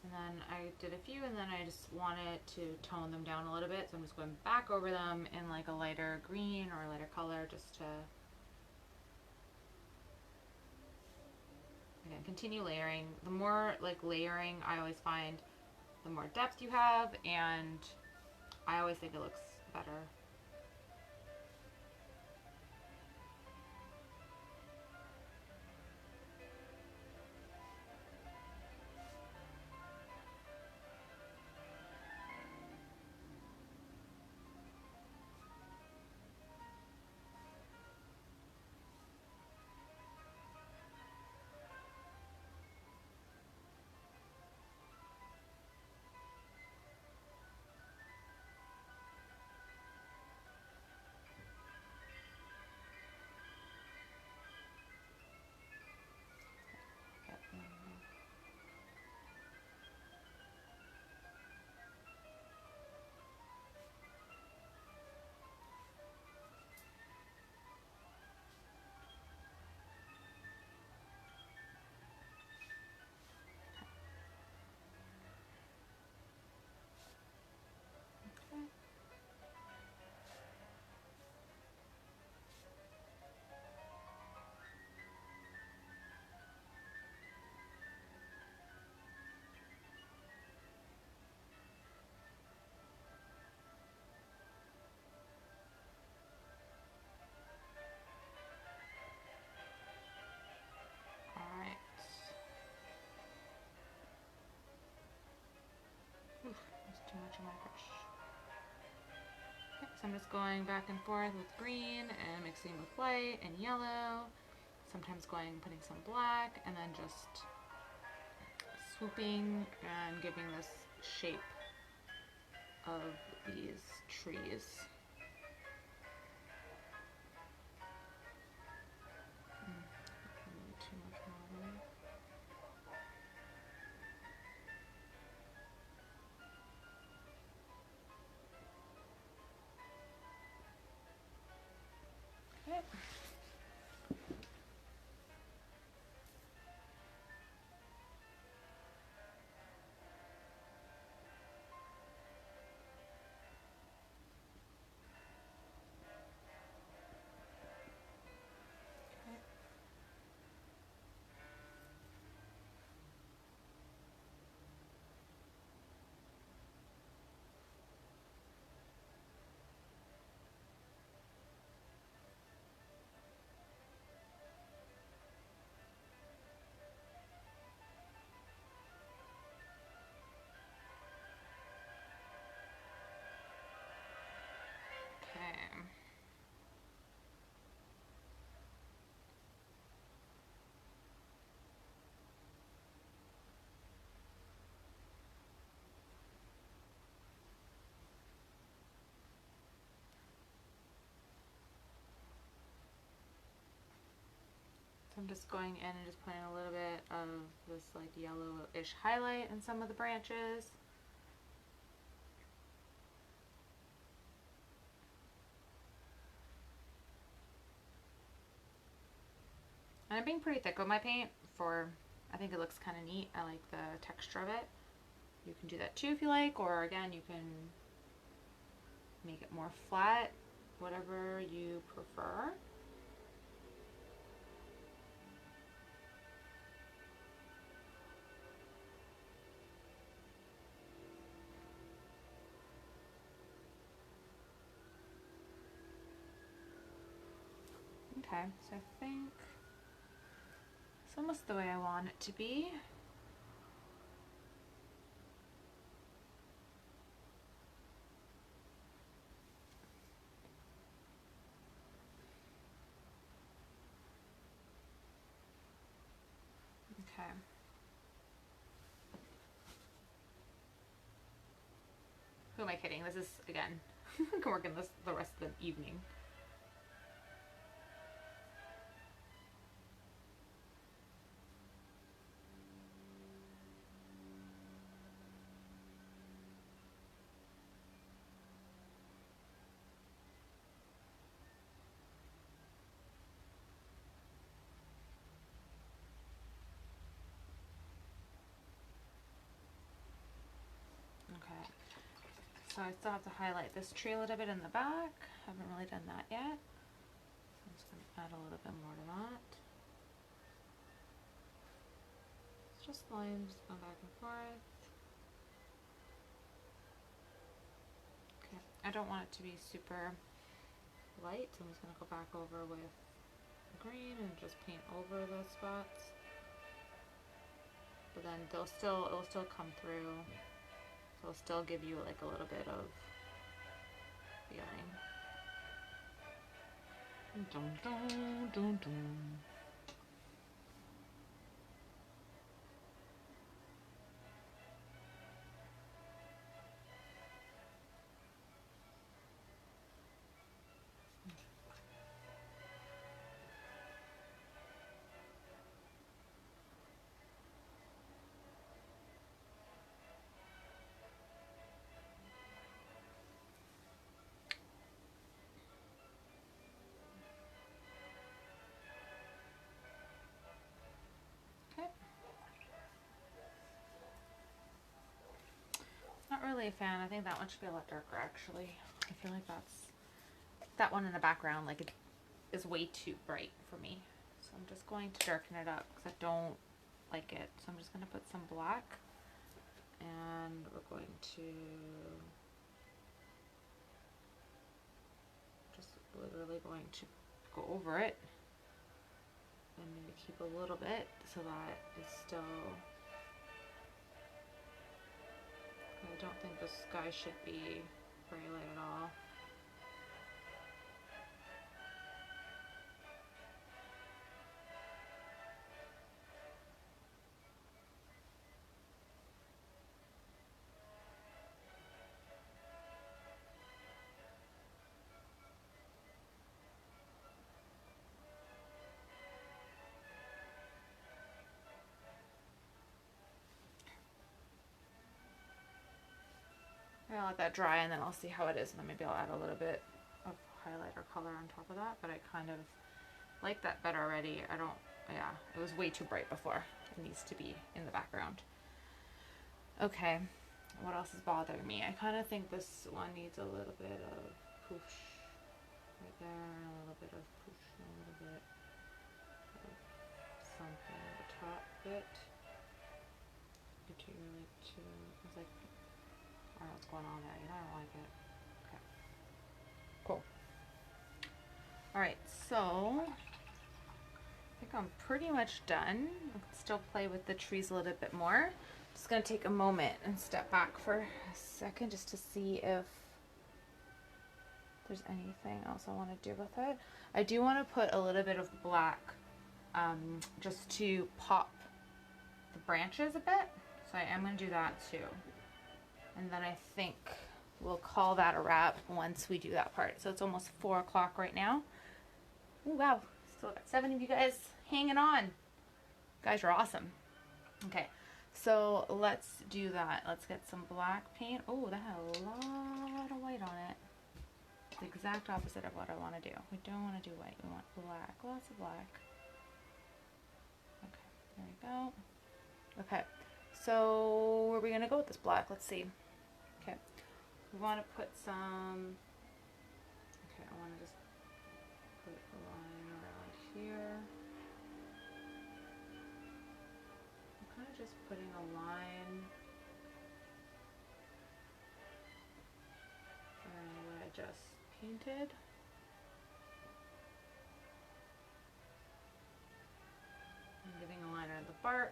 [SPEAKER 1] And then I did a few, and then I just wanted to tone them down a little bit, so I'm just going back over them in like a lighter green or a lighter color just to, again, continue layering. The more like layering I always find, the more depth you have, and I always think it looks better. Alright. Oof, that's too much of my brush. Okay, so I'm just going back and forth with green and mixing with white and yellow. Sometimes putting some black, and then just swooping and giving this shape of these trees. Too much water. Okay. Okay. So I'm just going in and just putting a little bit of this like yellowish highlight in some of the branches. And I'm being pretty thick with my paint I think it looks kind of neat. I like the texture of it. You can do that too if you like, or again, you can make it more flat, whatever you prefer. Okay, so I think it's almost the way I want it to be. Okay. Who am I kidding? This is, again, I can work in this the rest of the evening. Okay, so I still have to highlight this tree a little bit in the back. Haven't really done that yet. So I'm just going to add a little bit more to that. It's just lines going back and forth. Okay, I don't want it to be super light, so I'm just going to go back over with green and just paint over those spots. But then it will still come through. So it'll still give you like a little bit of feeling. Dun, dun, dun, dun. Not really a fan. I think that one should be a lot darker, actually. I feel like that one in the background, like, it is way too bright for me. So I'm just going to darken it up because I don't like it. So I'm just going to put some black, and we're going to just literally going to go over it and maybe keep a little bit so that it's still. I don't think the sky should be very light at all. I'll let that dry and then I'll see how it is, and then maybe I'll add a little bit of highlight or color on top of that, but I kind of like that better already. Yeah, it was way too bright before. It needs to be in the background. Okay, what else is bothering me? I kind of think this one needs a little bit of push right there, and a little bit of push, and a little bit of something at the top bit. Particularly to, it's like, I don't know what's going on there. I don't like it. Okay. Cool. Alright, so I think I'm pretty much done. I can still play with the trees a little bit more. Just going to take a moment and step back for a second just to see if there's anything else I want to do with it. I do want to put a little bit of black just to pop the branches a bit. So I am going to do that too. And then I think we'll call that a wrap once we do that part. So it's almost 4 o'clock right now. Oh wow, still got 7 of you guys hanging on. You guys are awesome. Okay, so let's do that. Let's get some black paint. Oh, that had a lot of white on it. It's the exact opposite of what I want to do. We don't want to do white. We want black. Lots of black. Okay, there we go. Okay, so where are we going to go with this black? Let's see. Okay, we want to put some, okay, I want to just put a line around here. I'm kind of just putting a line around what I just painted. I'm giving a line around the bark.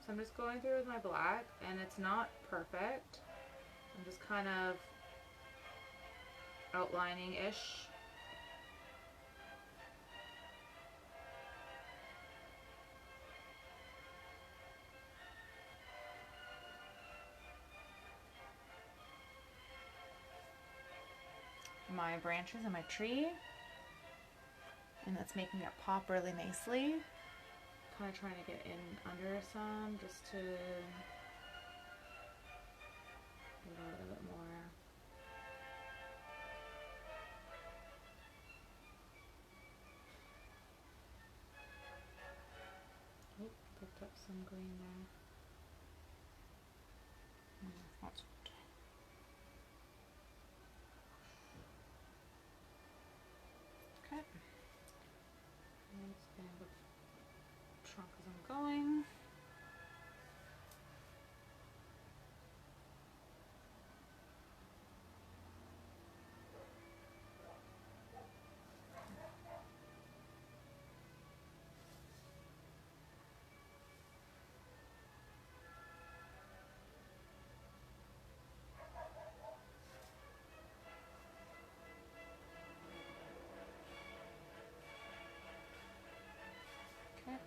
[SPEAKER 1] So I'm just going through with my black, and it's not perfect. I'm just kind of outlining-ish. My branches and my tree, and that's making it pop really nicely. Kind of trying to get in under some just to get a little bit more. Oh, picked up some green there. That's good. Okay. Let's get the trunk as I'm going. Okay.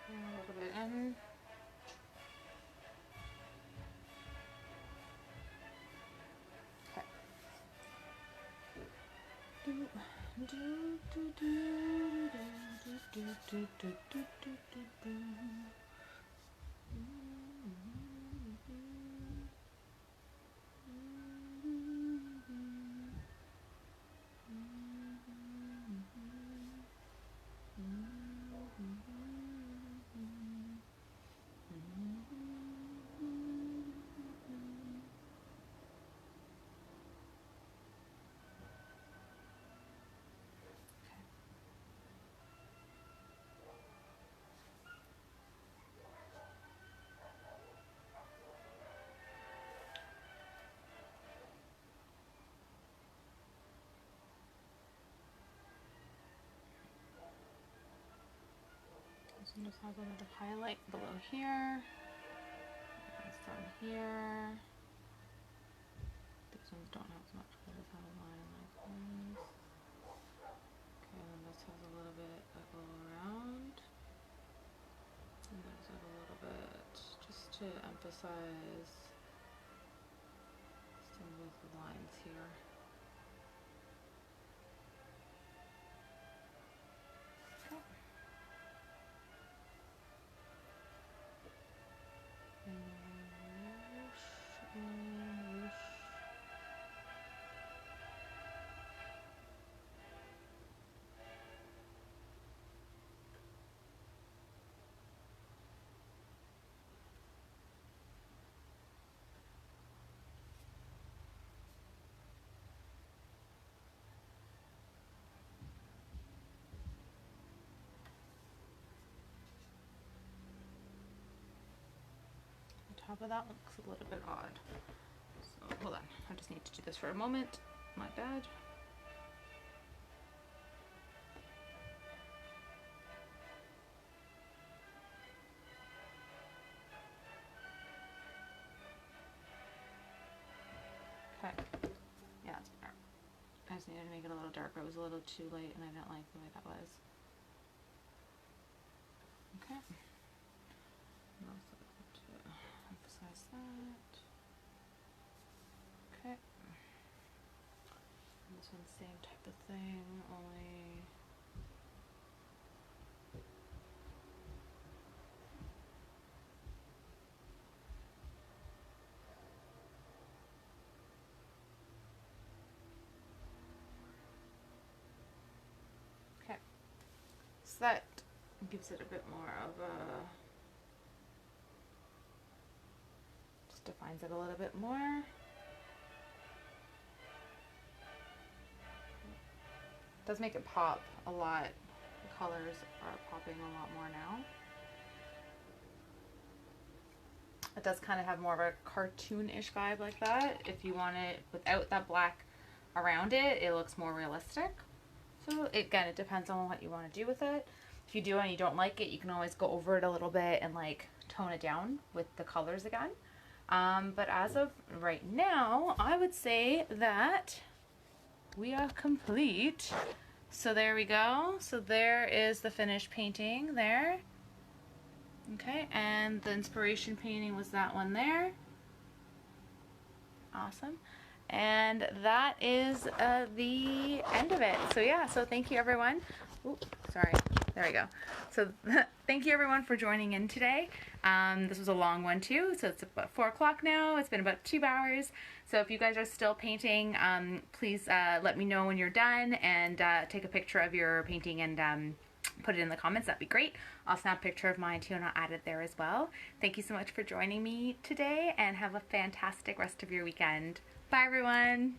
[SPEAKER 1] A little bit in. Okay. This one just has a little highlight below here. And some here. These ones don't have as much, but it has a line like this. Okay, and this has a little bit that go around. And there's like a little bit just to emphasize some of the lines here. Top of that looks a little bit odd. So hold on, I just need to do this for a moment. My bad. Okay. Yeah, that's better. I just needed to make it a little darker. It was a little too late and I didn't like the way that was. Okay. And also to emphasize that. Okay. And this one's the same type of thing, only okay. So that gives it a bit more of a, just defines it a little bit more. Does make it pop a lot. The colors are popping a lot more now. It does kind of have more of a cartoon-ish vibe like that. If you want it without that black around it, it looks more realistic. So again, it depends on what you want to do with it. If you do and you don't like it, you can always go over it a little bit and like tone it down with the colors again. But as of right now, I would say that we are complete. So there we go. So there is the finished painting there. Okay, and the inspiration painting was that one there. Awesome. And that is the end of it. So yeah, so thank you everyone. Ooh, sorry. There we go. So thank you everyone for joining in today. This was a long one too, so it's about 4 o'clock now. It's been about 2 hours. So if you guys are still painting, please let me know when you're done and take a picture of your painting and put it in the comments. That'd be great. I'll snap a picture of mine too and I'll add it there as well. Thank you so much for joining me today and have a fantastic rest of your weekend. Bye everyone.